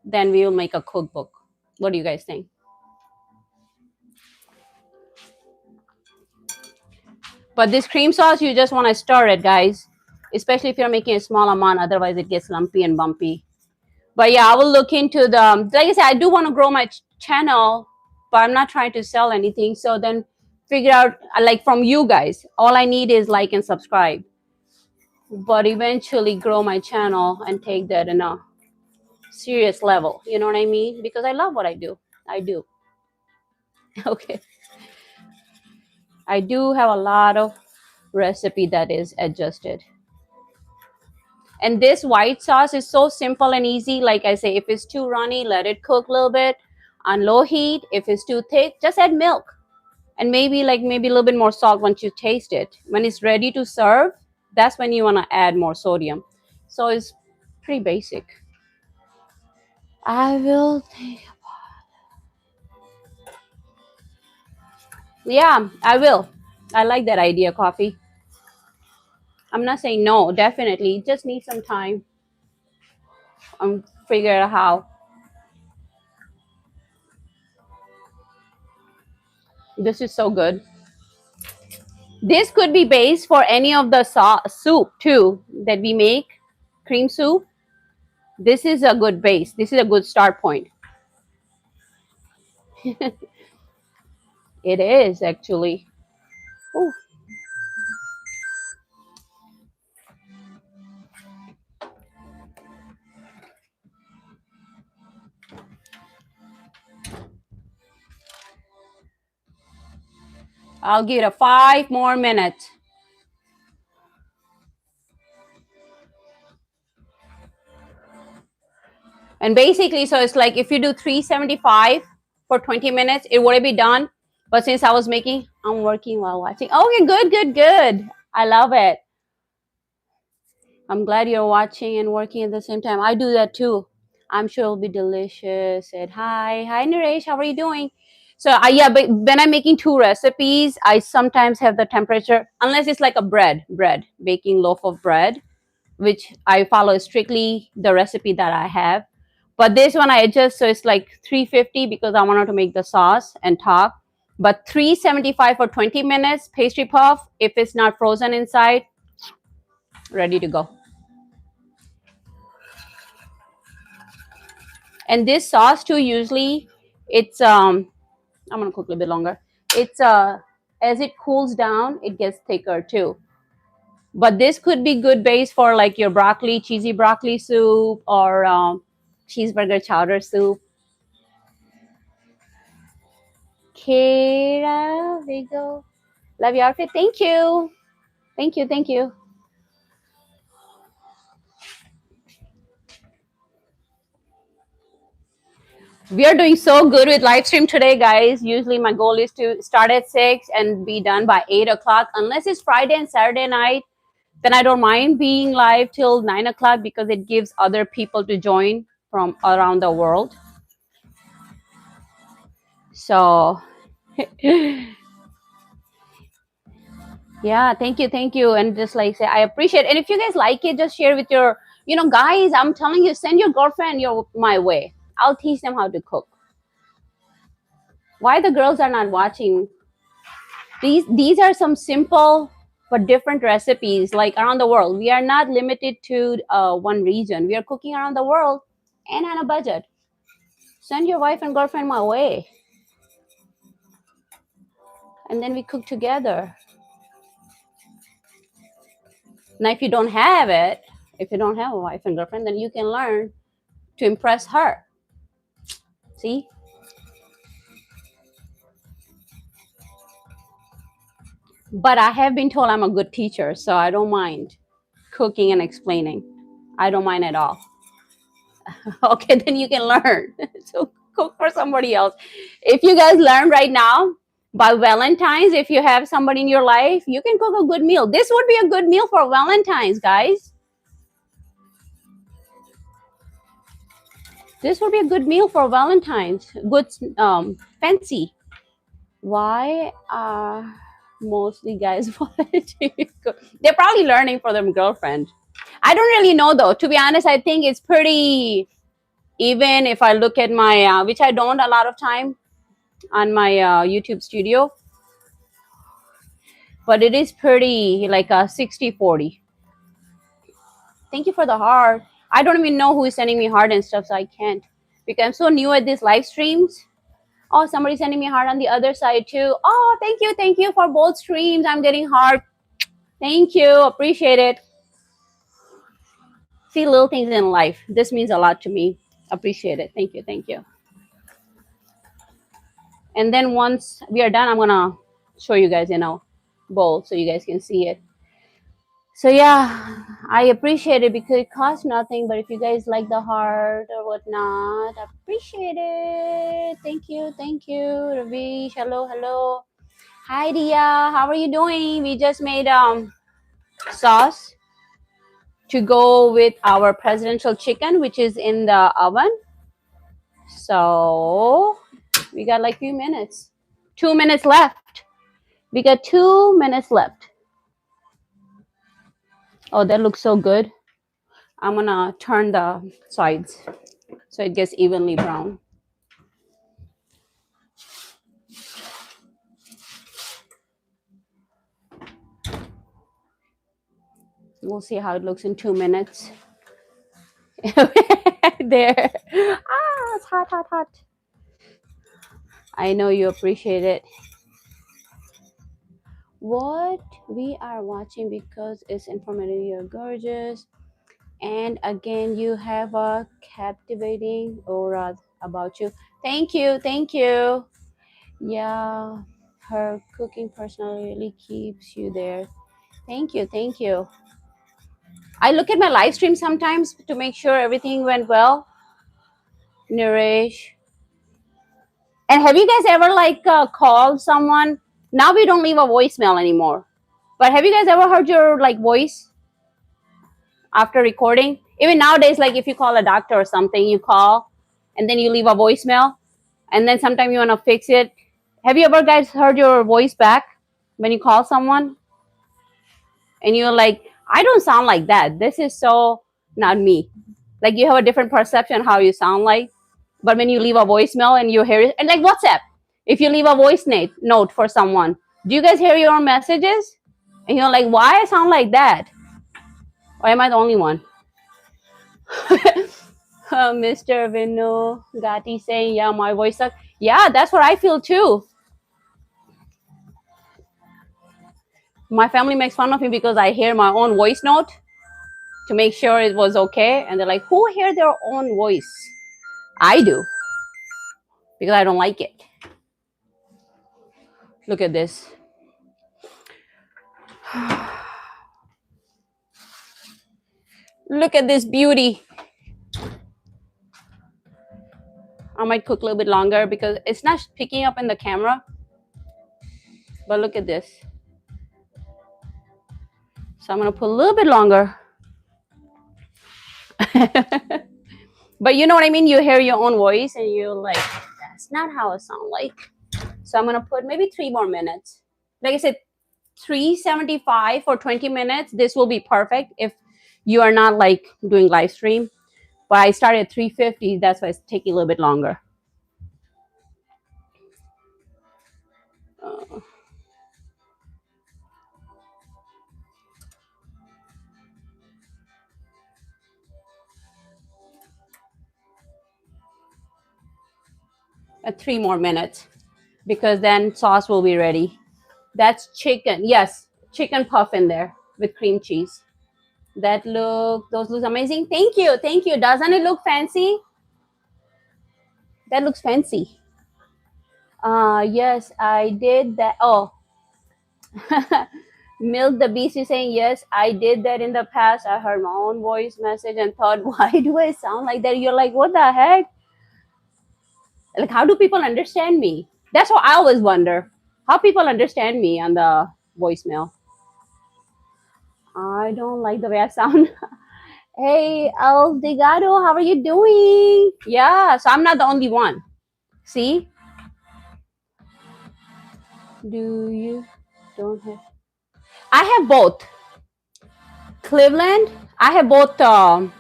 then we will make a cookbook. What do you guys think? But this cream sauce, you just want to stir it, guys. Especially if you're making a small amount, otherwise it gets lumpy and bumpy. But yeah, I will look into the, like I said, I do want to grow my channel, but I'm not trying to sell anything. So then figure out, like from you guys, all I need is like and subscribe. But eventually grow my channel and take that in a serious level. You know what I mean? Because I love what I do. I do. Okay. I do have a lot of recipe that is adjusted. And this white sauce is so simple and easy. Like I say, if it's too runny, let it cook a little bit on low heat. If it's too thick, just add milk. And maybe a little bit more salt once you taste it. When it's ready to serve, that's when you want to add more sodium. So it's pretty basic. I will think. Yeah, I will. I like that idea, coffee. I'm not saying no, definitely. Just need some time. Figure out how. This is so good. This could be base for any of the soup too that we make, cream soup. This is a good base. This is a good start point. It is actually. Ooh. I'll give it a 5 more minutes. And basically, so it's like if you do 375 for 20 minutes, it would be done. But since I was making, I'm working while watching. Okay, good, good, good. I love it. I'm glad you're watching and working at the same time. I do that too. I'm sure it'll be delicious. Said hi, Naresh. How are you doing? So yeah, but when I'm making 2 recipes, I sometimes have the temperature, unless it's like a bread, baking loaf of bread, which I follow strictly the recipe that I have. But this one I adjust, so it's like 350 because I wanted to make the sauce and top. But 375 for 20 minutes, pastry puff, if it's not frozen inside, ready to go. And this sauce too, usually it's I'm gonna cook a little bit longer. It's as it cools down, it gets thicker too. But this could be good base for like your broccoli, cheesy broccoli soup, or cheeseburger chowder soup. Kira, Vigo, love your outfit. Thank you, thank you, thank you. We are doing so good with live stream today, guys. Usually my goal is to start at 6 and be done by 8 o'clock, unless it's Friday and Saturday night. Then I don't mind being live till 9 o'clock because it gives other people to join from around the world. So yeah, thank you. And just like say, I appreciate it. And if you guys like it, just share with your, guys, I'm telling you, send your girlfriend my way. I'll teach them how to cook. Why the girls are not watching? These are some simple but different recipes like around the world. We are not limited to one region. We are cooking around the world and on a budget. Send your wife and girlfriend my way. And then we cook together. Now, if you don't have it, if you don't have a wife and girlfriend, then you can learn to impress her. See? But I have been told I'm a good teacher, so I don't mind cooking and explaining. I don't mind at all. Okay, then you can learn to cook for somebody else. If you guys learn right now, by Valentine's, if you have somebody in your life, you can cook a good meal. This would be a good meal for Valentine's, guys. This would be a good meal for Valentine's. Good, fancy. Why are mostly guys they're probably learning for their girlfriend. I don't really know though. To be honest, I think it's pretty even if I look at my, which I don't a lot of time on my YouTube studio, but it is pretty like a 60-40. Thank you for the heart. I don't even know who is sending me heart and stuff, so I can't because I'm so new at these live streams. Oh, somebody's sending me heart on the other side too. Oh, thank you for both streams. I'm getting heart. Thank you, appreciate it. See little things in life. This means a lot to me. Appreciate it. Thank you. And then once we are done, I'm gonna show you guys in a bowl so you guys can see it. So yeah, I appreciate it because it costs nothing. But if you guys like the heart or whatnot, I appreciate it. Thank you, Ravish. Hello. Hi, Dia. How are you doing? We just made sauce to go with our presidential chicken, which is in the oven. So we got like a few minutes. 2 minutes left. We got 2 minutes left. Oh, that looks so good. I'm gonna turn the sides so it gets evenly brown. We'll see how it looks in 2 minutes. There. Ah, it's hot, hot, hot. I know you appreciate it. What we are watching because it's informative, you're gorgeous. And again, you have a captivating aura about you. Thank you, thank you. Yeah, her cooking personally really keeps you there. Thank you, thank you. I look at my live stream sometimes to make sure everything went well. Nourish. And have you guys ever like called someone? Now we don't leave a voicemail anymore. But have you guys ever heard your like voice after recording? Even nowadays, like if you call a doctor or something, you call and then you leave a voicemail, and then sometimes you want to fix it. Have you ever guys heard your voice back when you call someone? And you're like, I don't sound like that. This is so not me. Like you have a different perception how you sound like. But when you leave a voicemail and you hear it, and like WhatsApp, if you leave a voice note for someone, do you guys hear your messages? And you're like, why I sound like that? Or am I the only one? Mr. Vinu Gati saying, yeah, my voice sucks. Yeah, that's what I feel too. My family makes fun of me because I hear my own voice note to make sure it was okay. And they're like, who hear their own voice? I do. Because I don't like it. Look at this. Look at this beauty. I might cook a little bit longer because it's not picking up in the camera. But look at this. So I'm going to put a little bit longer. But you know what I mean? You hear your own voice and you're like, that's not how I sound like. So I'm going to put maybe 3 more minutes. Like I said, 375 for 20 minutes. This will be perfect if you are not like doing live stream. But I started at 350. That's why it's taking a little bit longer. At 3 more minutes because then sauce will be ready. That's chicken. Yes, chicken puff in there with cream cheese. Those look amazing. Thank you, thank you. Doesn't it look fancy? That looks fancy. Yes, I did that. Oh, Milk the Beast is saying, yes, I did that in the past. I heard my own voice message and thought, why do I sound like that? You're like, what the heck? Like, how do people understand me? That's what I always wonder. How people understand me on the voicemail. I don't like the way I sound. Hey, El Digado, how are you doing? Yeah, so I'm not the only one. See? Do you? Don't have. I have both. Cleveland, I have both. I'm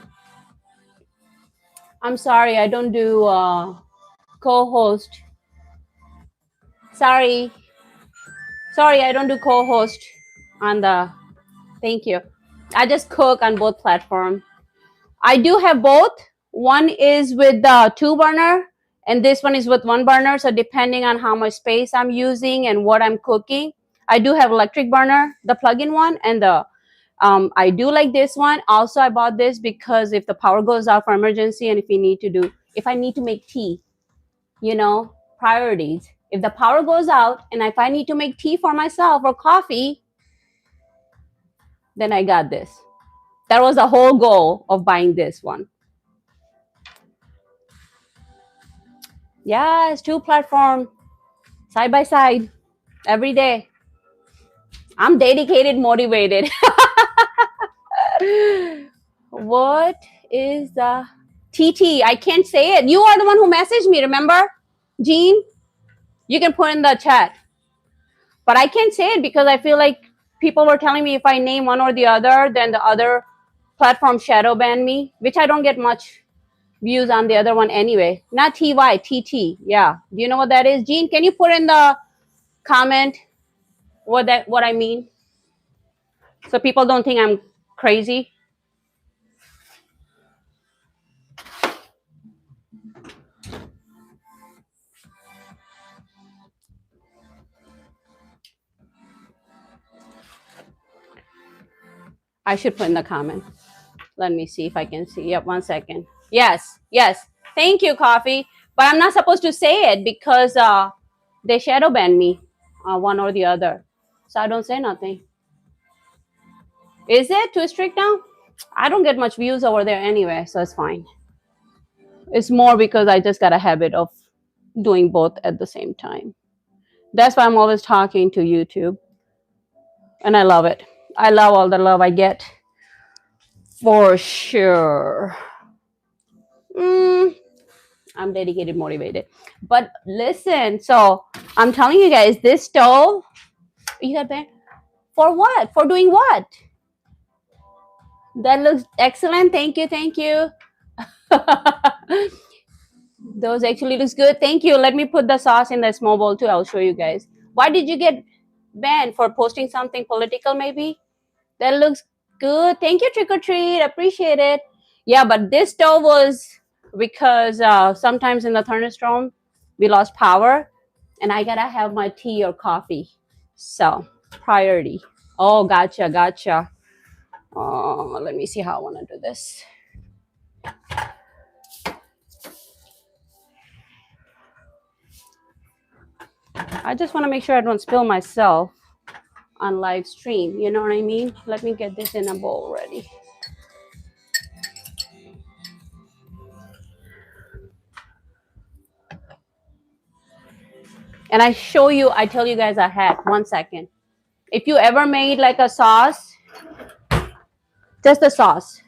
sorry, I don't do co-host. Sorry, I don't do co-host on the. Thank you. I just cook on both platforms. I do have both. One is with the 2 burner, and this one is with 1 burner. So depending on how much space I'm using and what I'm cooking, I do have electric burner, the plug-in one, and the I do like this one. Also, I bought this because if the power goes out for emergency, and if I need to make tea, priorities. If the power goes out and if I need to make tea for myself or coffee, then I got this. That was the whole goal of buying this one. Yeah, it's 2 platforms side by side every day. I'm dedicated, motivated. What is the TT? I can't say it. You are the one who messaged me, remember? Jean? You can put in the chat. But I can't say it because I feel like people were telling me if I name one or the other, then the other platform shadow ban me, which I don't get much views on the other one anyway. Not TY, TT. Yeah. Do you know what that is? Jean, can you put in the comment what I mean? So people don't think I'm crazy. I should put in the comment. Let me see if I can see. Yep, 1 second. Yes, yes. Thank you, Coffee. But I'm not supposed to say it because they shadow ban me, one or the other. So I don't say nothing. Is it too strict now? I don't get much views over there anyway, so it's fine. It's more because I just got a habit of doing both at the same time. That's why I'm always talking to YouTube. And I love it. I love all the love I get. For sure. I'm dedicated, motivated. But listen, so I'm telling you guys, this stove, you got that? For what? For doing what? That looks excellent. Thank you. Thank you. Those actually looks good. Thank you. Let me put the sauce in the small bowl too. I'll show you guys. Why did you get banned? For posting something political maybe? That looks good. Thank you, Trick or Treat. Appreciate it. Yeah, but this stove was because sometimes in the thunderstorm we lost power, and I gotta have my tea or coffee. So priority. Oh, gotcha, gotcha. Let me see how I want to do this. I just want to make sure I don't spill myself on live stream. You know what I mean? Let me get this in a bowl ready. And I tell you guys a hack. 1 second. If you ever made like a sauce, just a sauce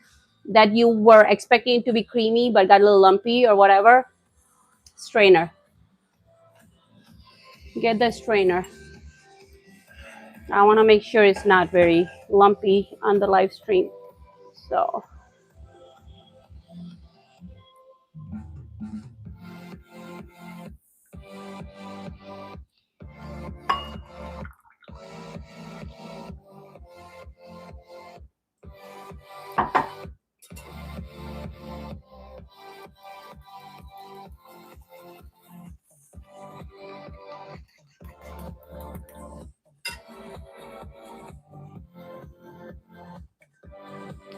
that you were expecting to be creamy but got a little lumpy or whatever, strainer. Get the strainer. I want to make sure it's not very lumpy on the live stream. So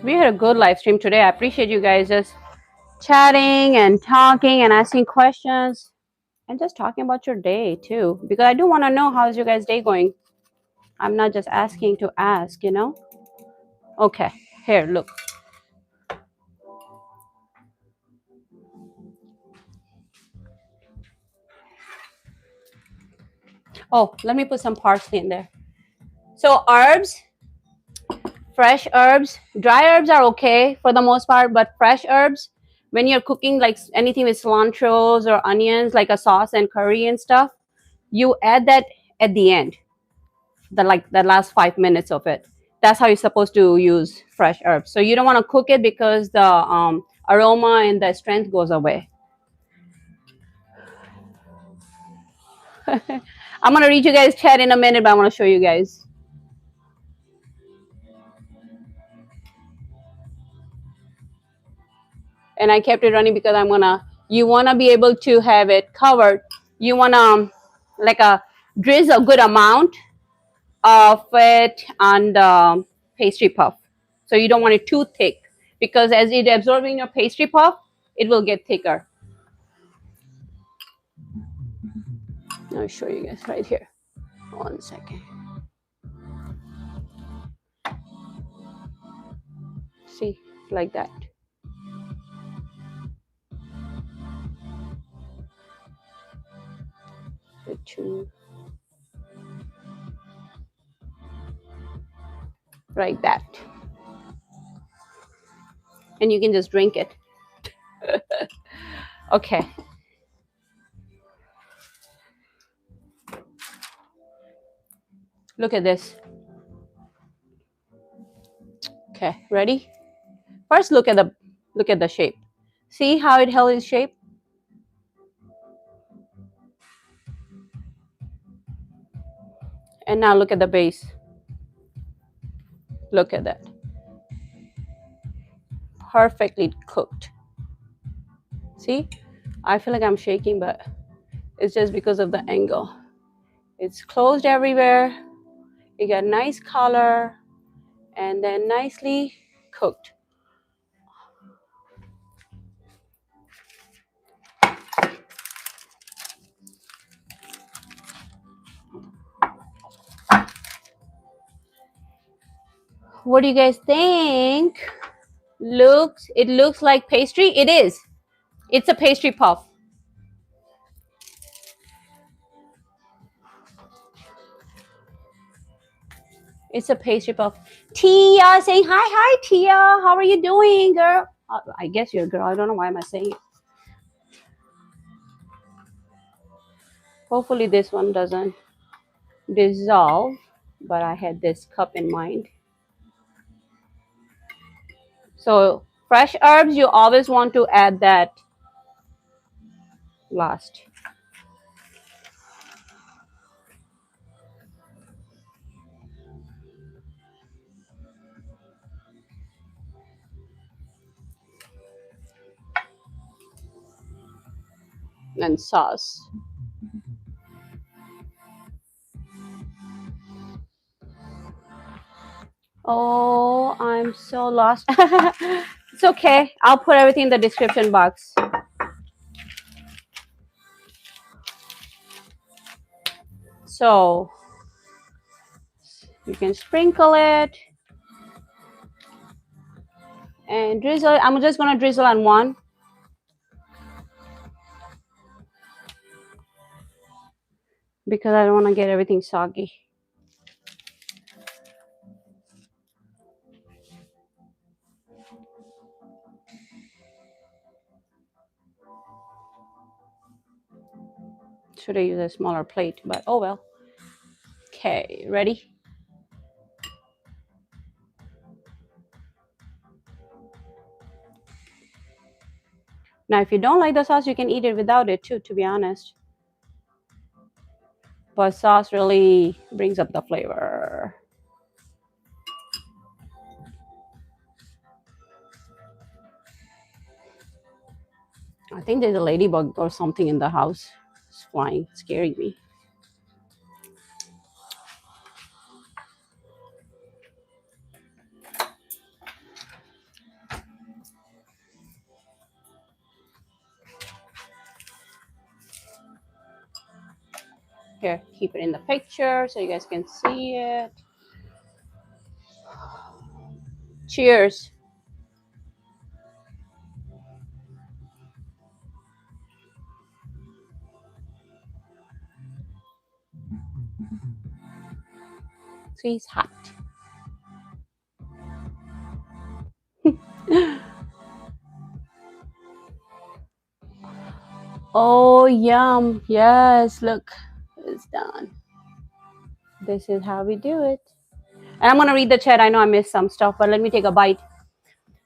we had a good live stream today. I appreciate you guys just chatting and talking and asking questions and just talking about your day too, because I do want to know how's your guys' day going. I'm not just asking to ask, you know. Okay, here, look. Oh, let me put some parsley in there. So herbs, fresh herbs, dry herbs are okay for the most part, but fresh herbs, when you're cooking like anything with cilantros or onions, like a sauce and curry and stuff, you add that at the end, the last 5 minutes of it. That's how you're supposed to use fresh herbs. So you don't want to cook it because the aroma and the strength goes away. I'm gonna read you guys chat in a minute, but I want to show you guys. And I kept it running because you wanna be able to have it covered. You wanna like a drizzle a good amount of it on the pastry puff. So you don't want it too thick because as it absorbs in your pastry puff, it will get thicker. I'll show you guys right here. 1 second. See, like that. The two. Like that. And you can just drink it. Okay. Look at this. Okay, ready? First look at the shape. See how it held its shape? And now look at the base. Look at that. perfectly cooked. See, I feel like I'm shaking, but it's just because of the angle. It's closed everywhere. You got nice color and then nicely cooked. What do you guys think? It looks like pastry. It is. It's a pastry puff. It's a pastry puff. Tia saying hi, Tia. How are you doing, girl? I guess you're a girl. I don't know why am I saying it. Hopefully this one doesn't dissolve, but I had this cup in mind. So fresh herbs, you always want to add that last. And sauce. Oh, I'm so lost. It's okay. I'll put everything in the description box. So you can sprinkle it and drizzle it. I'm just gonna drizzle on one. Because I don't want to get everything soggy. Should I use a smaller plate, but oh well. Okay, ready? Now, if you don't like the sauce, you can eat it without it too, to be honest. But sauce really brings up the flavor. I think there's a ladybug or something in the house. It's flying, scaring me. Here, keep it in the picture so you guys can see it. Cheers. See, it's hot. Oh, yum. Yes, look, it's done. This is how we do it. And I'm going to read the chat. I know I missed some stuff, but let me take a bite.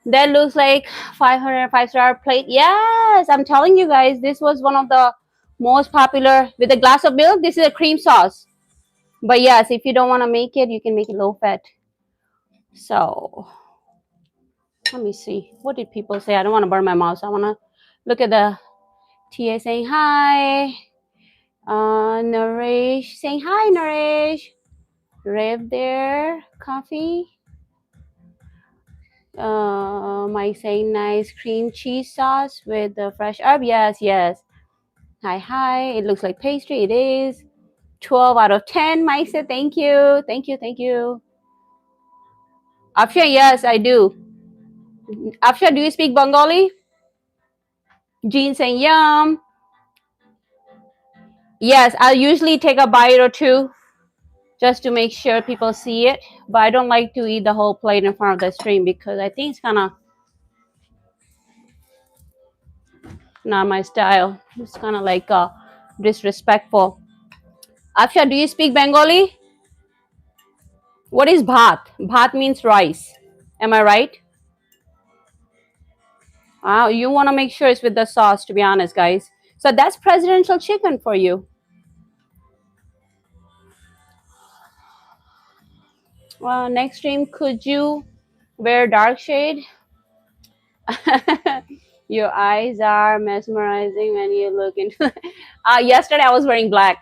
That looks like 500 5-star plate. Yes, I'm telling you guys, this was one of the most popular with a glass of milk. This is a cream sauce. But yes, if you don't want to make it, you can make it low fat. So let me see. What did people say? I don't want to burn my mouth. So I want to look at the TA saying hi. Naresh saying hi, Naresh. Rev there. Coffee. Mike saying nice cream cheese sauce with the fresh herb. Yes, yes. Hi. It looks like pastry. It is. 12 out of 10. Mike said thank you. Thank you. Afsha, yes, I do. Afsha, do you speak Bengali? Jean saying yum. Yes, I'll usually take a bite or two just to make sure people see it. But I don't like to eat the whole plate in front of the stream because I think it's kind of not my style. It's kind of like disrespectful. Afsha, do you speak Bengali? What is bhat? Bhat means rice. Am I right? Wow, you want to make sure it's with the sauce, to be honest, guys. So that's presidential chicken for you. Next stream, could you wear dark shade? Your eyes are mesmerizing when you look into. Yesterday I was wearing black.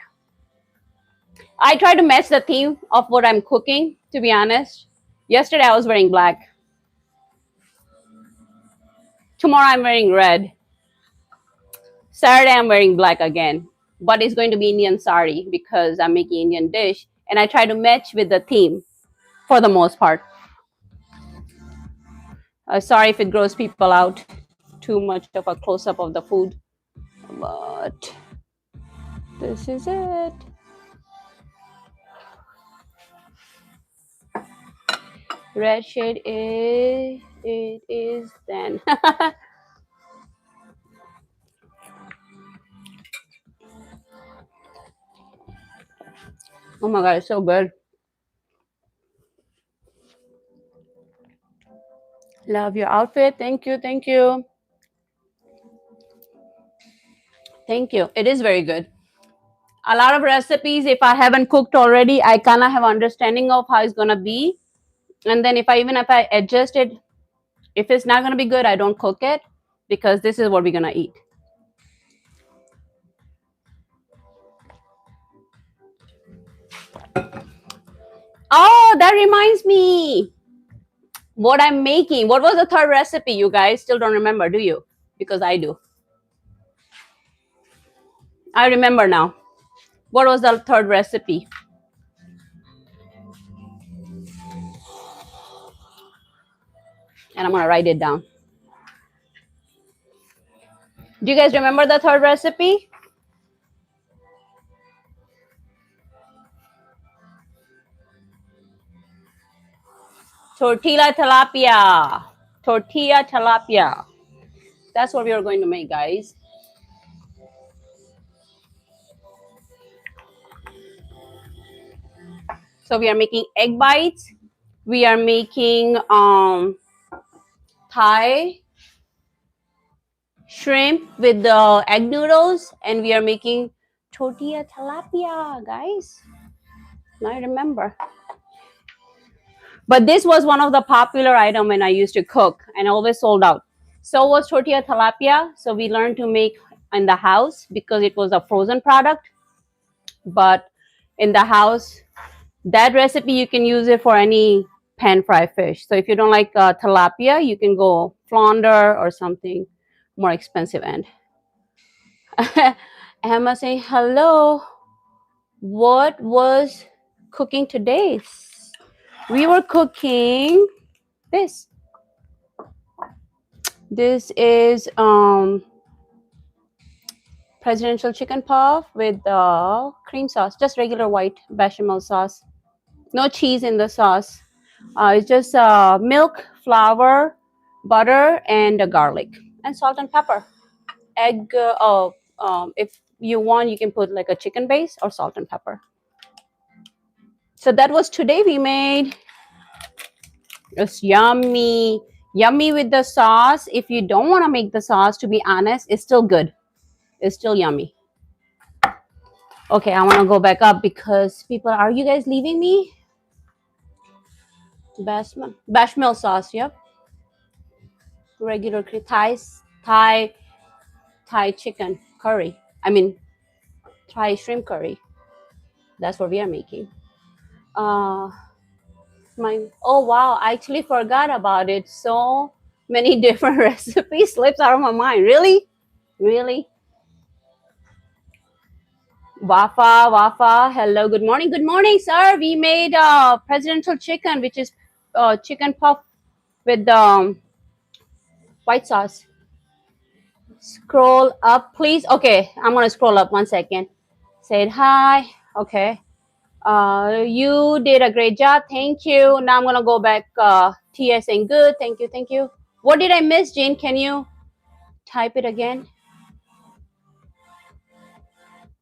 I try to match the theme of what I'm cooking. To be honest, yesterday I was wearing black. Tomorrow I'm wearing red. Saturday I'm wearing black again. But it's going to be Indian sari because I'm making Indian dish, and I try to match with the theme for the most part. Sorry if it grows people out. Too much of a close up of the food, but this is it. Red shade is it is then. Oh my god, it's so good. Love your outfit. Thank you, thank you, thank you. It is very good. A lot of recipes, if I haven't cooked already, I kind of have understanding of how it's gonna be, and then if I adjust it, if it's not gonna be good, I don't cook it because this is what we're gonna eat. Oh, that reminds me. What I'm making. What was the third recipe? You guys still don't remember, do you? Because I do. I remember now. What was the third recipe? And I'm gonna write it down. Do you guys remember the third recipe? Tortilla tilapia. Tortilla tilapia. That's what we are going to make, guys. So we are making egg bites. We are making Thai shrimp with the egg noodles, and we are making tortilla tilapia, guys. Now I remember. But this was one of the popular items when I used to cook and always sold out. So was tortilla tilapia. So we learned to make in the house because it was a frozen product. But in the house, that recipe, you can use it for any pan fried fish. So if you don't like tilapia, you can go flounder or something more expensive end. Emma saying hello. What was cooking today? We were cooking this. This is presidential chicken puff with cream sauce, just regular white bechamel sauce. No cheese in the sauce. It's just milk, flour, butter, and garlic, and salt and pepper. Egg. If you want, you can put like a chicken base or salt and pepper. So that was today we made. It's yummy. Yummy with the sauce. If you don't want to make the sauce, to be honest, it's still good. It's still yummy. Okay, I want to go back up because people, are you guys leaving me? Bechamel sauce, yep. Regular Thai chicken curry. I mean, Thai shrimp curry. That's what we are making. Oh wow, I actually forgot about it. So many different recipes slips out of my mind. Really? Wafa, hello, good morning, sir. We made presidential chicken, which is chicken puff with white sauce. Scroll up, please. Okay, I'm gonna scroll up 1 second. Said hi. Okay. You did a great job. Thank you. Now I'm gonna go back. Tia saying good. Thank you. What did I miss, Jane? Can you type it again?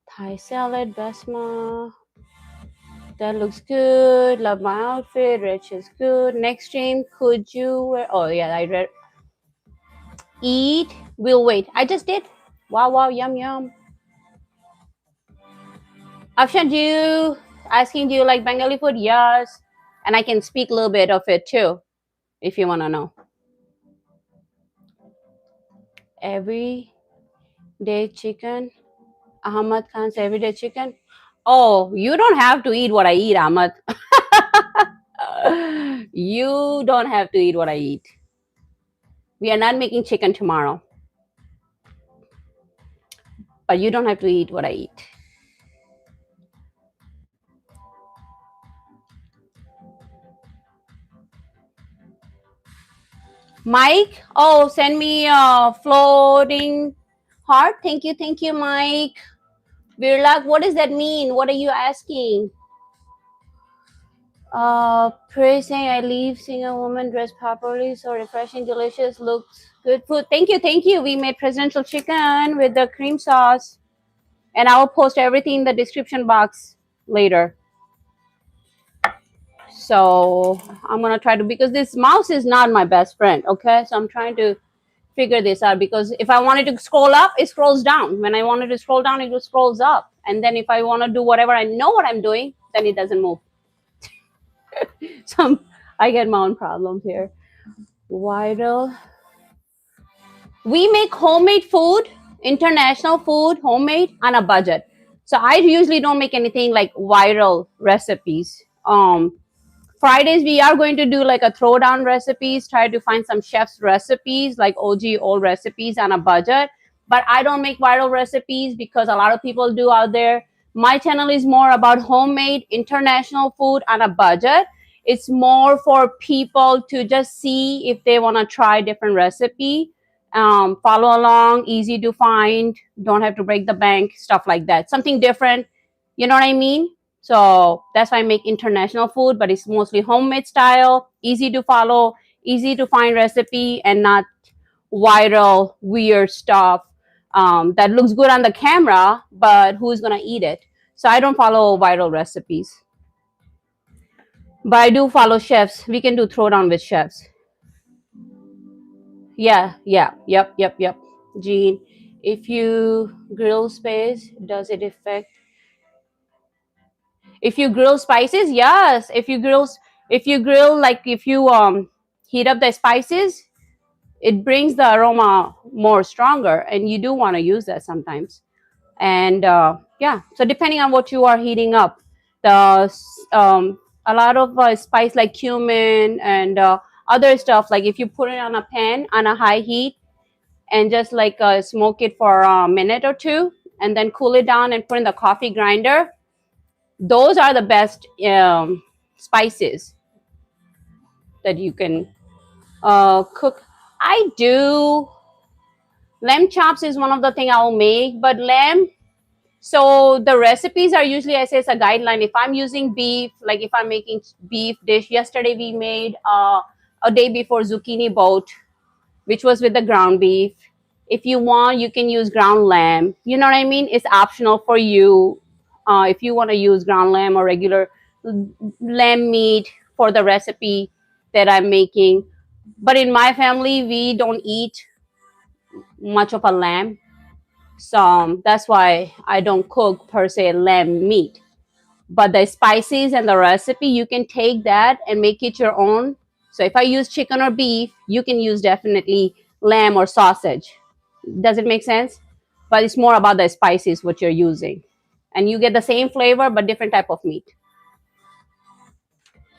Thai salad, basma. That looks good. Love my outfit. Rich is good. Next stream, could you wear? Oh yeah, I read. Eat. We'll wait. I just did. Wow, yum. Afshan, do you like Bengali food? Yes. And I can speak a little bit of it too, if you want to know. everyday chicken. Ahmad Khan's everyday chicken. Oh, you don't have to eat what I eat, Ahmad. You don't have to eat what I eat. We are not making chicken tomorrow, but you don't have to eat what I eat. Mike, oh, send me a floating heart. Thank you, Mike. Virlak, what does that mean? What are you asking? Praising I leave seeing a woman dressed properly, so refreshing, delicious, looks good food. Thank you. We made presidential chicken with the cream sauce, and I will post everything in the description box later. So I'm gonna try to, because this mouse is not my best friend. Okay, so I'm trying to figure this out, because if I wanted to scroll up, it scrolls down. When I wanted to scroll down, it just scrolls up. And then if I want to do whatever I know what I'm doing, then it doesn't move. So I get my own problems here. Viral. We make homemade food, international food, homemade on a budget. So I usually don't make anything like viral recipes. Fridays we are going to do like a throwdown recipes, try to find some chef's recipes like OG old recipes on a budget. But I don't make viral recipes because a lot of people do out there. My channel is more about homemade international food on a budget. It's more for people to just see if they want to try different recipe, follow along, easy to find, don't have to break the bank, stuff like that. Something different, you know what I mean? So that's why I make international food, but it's mostly homemade style, easy to follow, easy to find recipe, and not viral, weird stuff that looks good on the camera, but who's gonna eat it? So I don't follow viral recipes, but I do follow chefs. We can do throwdown with chefs. Yep. Gene, if you grill space, does it affect? If you grill spices, yes. If you grill, like if you heat up the spices, it brings the aroma more stronger, and you do want to use that sometimes. And yeah, so depending on what you are heating up, the a lot of spice like cumin and other stuff, like if you put it on a pan on a high heat and just like smoke it for a minute or two and then cool it down and put in the coffee grinder, those are the best spices that you can cook. I do lamb chops is one of the thing I'll make, but lamb. So the recipes are usually, I say, it's a guideline. If I'm using beef, like if I'm making beef dish, yesterday we made a day before zucchini boat, which was with the ground beef. If you want, you can use ground lamb. You know what I mean? It's optional for you. If you want to use ground lamb or regular lamb meat for the recipe that I'm making. But in my family, we don't eat much of a lamb. So that's why I don't cook per se lamb meat. But the spices and the recipe, you can take that and make it your own. So if I use chicken or beef, you can use definitely lamb or sausage. Does it make sense? But it's more about the spices what you're using, and you get the same flavor but different type of meat.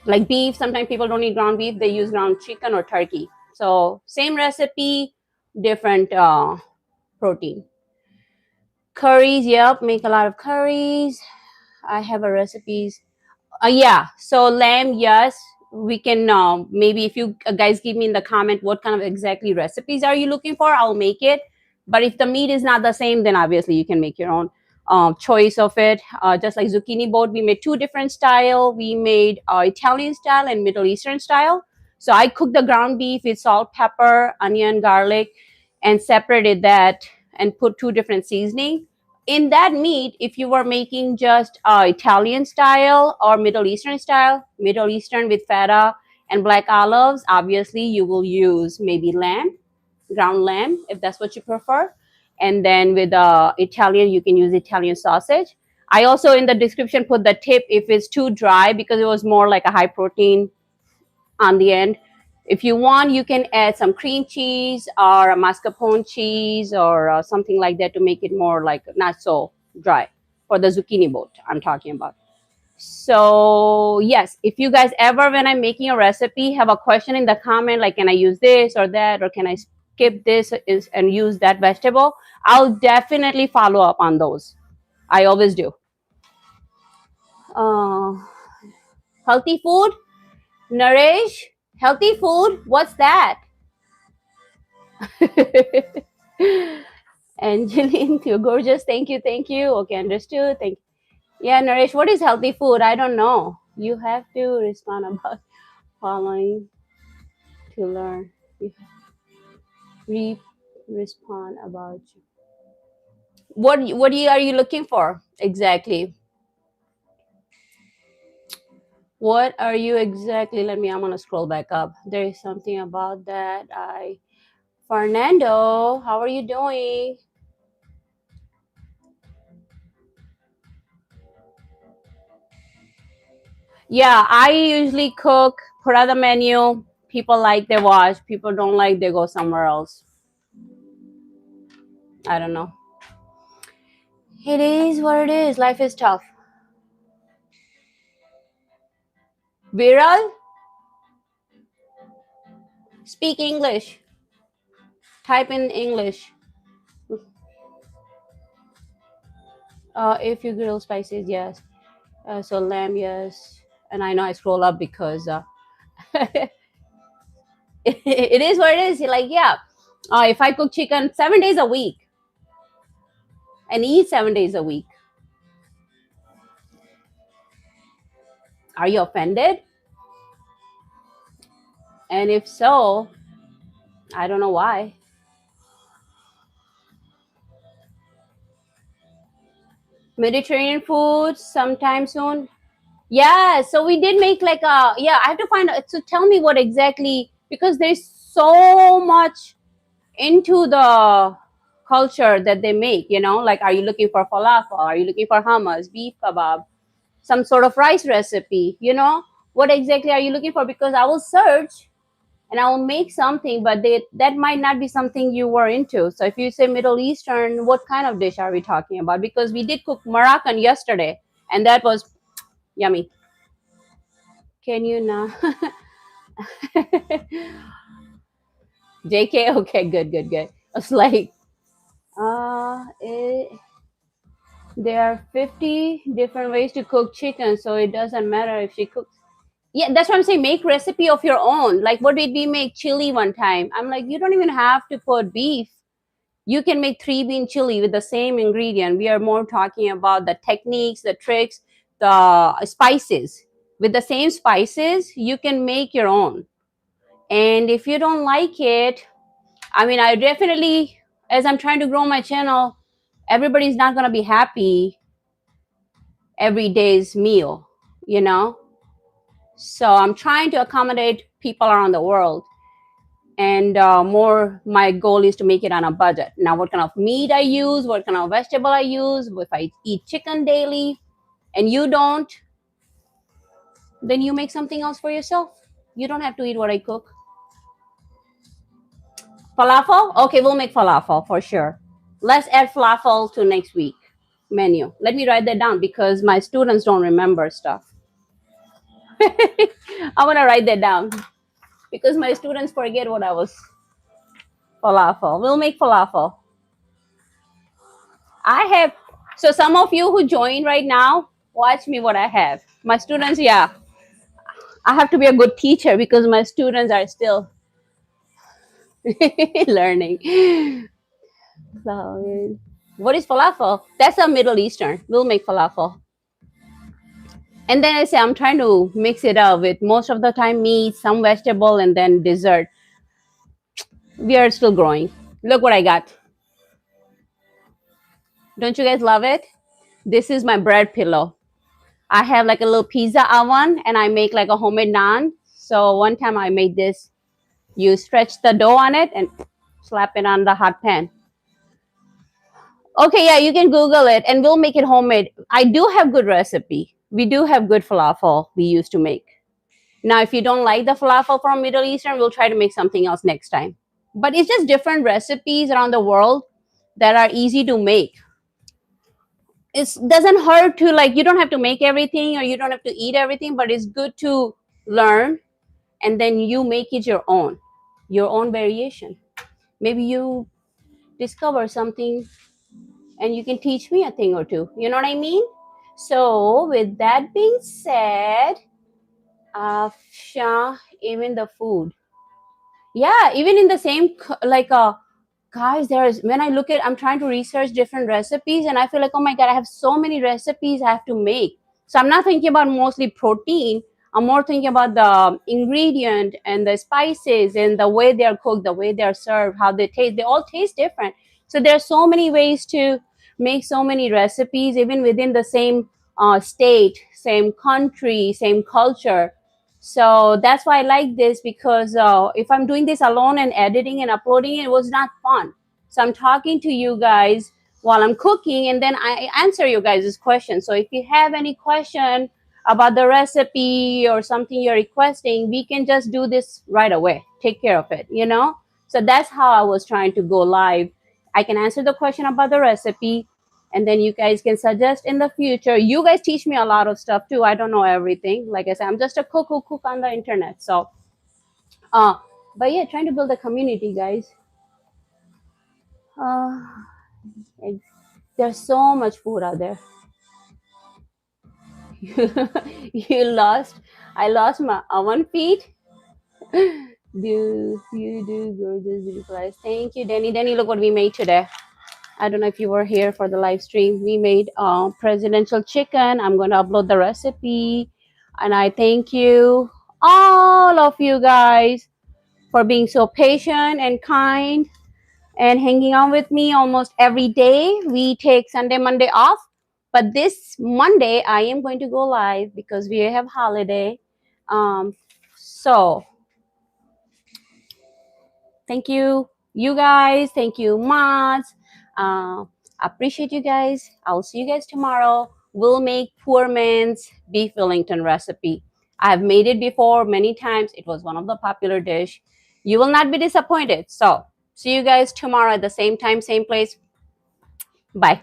Like beef, sometimes people don't eat ground beef, they use ground chicken or turkey. So same recipe, different protein. Curries, yep, make a lot of curries. I have a recipes. Yeah, so lamb, yes, we can maybe if you guys give me in the comment what kind of exactly recipes are you looking for, I'll make it. But if the meat is not the same, then obviously you can make your own choice of it. Just like zucchini boat, we made two different style. We made Italian style and Middle Eastern style. So I cooked the ground beef with salt, pepper, onion, garlic, and separated that and put two different seasoning in that meat. If you were making just Italian style or Middle Eastern style, Middle Eastern with feta and black olives, obviously you will use maybe lamb, ground lamb, if that's what you prefer. And then with Italian, you can use Italian sausage. I also in the description put the tip if it's too dry, because it was more like a high protein on the end. If you want, you can add some cream cheese or a mascarpone cheese or something like that to make it more like not so dry for the zucchini boat I'm talking about. So yes, if you guys ever, when I'm making a recipe, have a question in the comment, like can I use this or that, or can I skip this and use that vegetable, I'll definitely follow up on those. I always do. uh, Healthy food, nourish, healthy food, what's that? Angeline, you're gorgeous. Thank you. Thank you. Okay, understood. Thank you. Yeah, Naresh, what is healthy food? I don't know. You have to respond about following to learn. You respond about what are you looking for exactly? What are you exactly? I'm gonna scroll back up. There is something about that. Fernando, how are you doing? Yeah, I usually cook, put out the menu. People like, they watch. People don't like, they go somewhere else. I don't know. It is what it is. Life is tough. Viral, speak English. Type in English. If you grill spices, yes. So lamb, yes. And I know I scroll up because it is what it is. Like, yeah. If I cook chicken 7 days a week and eat 7 days a week, are you offended? And if so, I don't know why. Mediterranean food sometime soon. Yeah, so we did make like a, yeah, I have to find out. So tell me what exactly, because there's so much into the culture that they make, like, are you looking for falafel? Are you looking for hummus, beef kebab, some sort of rice recipe? What exactly are you looking for? Because I will search and I will make something, but that might not be something you were into. So if you say Middle Eastern, what kind of dish are we talking about? Because we did cook Moroccan yesterday, and that was yummy. Can you not? JK, okay, good, good, good. I was like, there are 50 different ways to cook chicken, so it doesn't matter if she cooks. Yeah, that's what I'm saying. Make recipe of your own. Like, what did we make? Chili one time. I'm like, you don't even have to put beef. You can make 3-bean chili with the same ingredient. We are more talking about the techniques, the tricks, the spices. With the same spices, you can make your own. And if you don't like it, I definitely, as I'm trying to grow my channel, everybody's not going to be happy every day's meal, you know? So I'm trying to accommodate people around the world. And more, my goal is to make it on a budget. Now, what kind of meat I use, what kind of vegetable I use, if I eat chicken daily and you don't, then you make something else for yourself. You don't have to eat what I cook. Falafel? Okay, we'll make falafel for sure. Let's add falafel to next week menu. Let me write that down because my students don't remember stuff. I want to write that down because my students forget what I was. Falafel. We'll make falafel. I have, so some of you who join right now, watch me what I have. My students, yeah. I have to be a good teacher because my students are still learning. So, what is falafel? That's a Middle Eastern. We'll make falafel. And then I say I'm trying to mix it up with most of the time meat, some vegetable, and then dessert. We are still growing. Look what I got. Don't you guys love it? This is my bread pillow. I have like a little pizza oven and I make like a homemade naan. So one time I made this. You stretch the dough on it and slap it on the hot pan. Okay, yeah, you can Google it and we'll make it homemade. I do have good recipe. We do have good falafel we used to make. Now, if you don't like the falafel from Middle Eastern, we'll try to make something else next time. But it's just different recipes around the world that are easy to make. It doesn't hurt to, like, you don't have to make everything or you don't have to eat everything, but it's good to learn and then you make it your own variation. Maybe you discover something and you can teach me a thing or two. You know what I mean? So, with that being said, even the food. Yeah, even in the same, like, guys, there's, when I look at, I'm trying to research different recipes and I feel like, oh my God, I have so many recipes I have to make. So I'm not thinking about mostly protein. I'm more thinking about the ingredient and the spices and the way they're cooked, the way they're served, how they taste. They all taste different. So there's so many ways to make so many recipes, even within the same state, same country, same culture. So that's why I like this, because if I'm doing this alone and editing and uploading, it was not fun. So I'm talking to you guys while I'm cooking, and then I answer you guys' questions. So if you have any question about the recipe or something you're requesting, we can just do this right away. Take care of it, you know? So that's how I was trying to go live. I can answer the question about the recipe, and then you guys can suggest in the future. You guys teach me a lot of stuff too. I don't know everything. Like I said, I'm just a cook who cook on the internet. So uh but yeah, trying to build a community, guys. uh there's so much food out there. You lost I lost my oven feet. Do you do gorgeous beautiful eyes? Thank you, Denny. Look what we made today. I don't know if you were here for the live stream. We made presidential chicken. I'm going to upload the recipe. And I thank you, all of you guys, for being so patient and kind and hanging out with me almost every day. We take Sunday, Monday off. But this Monday, I am going to go live because we have holiday. So thank you, you guys. Thank you, mods. Appreciate you guys. I'll see you guys tomorrow. We'll make poor man's beef Wellington recipe. I've made it before many times. It was one of the popular dish. You will not be disappointed. So see you guys tomorrow at the same time, same place. Bye.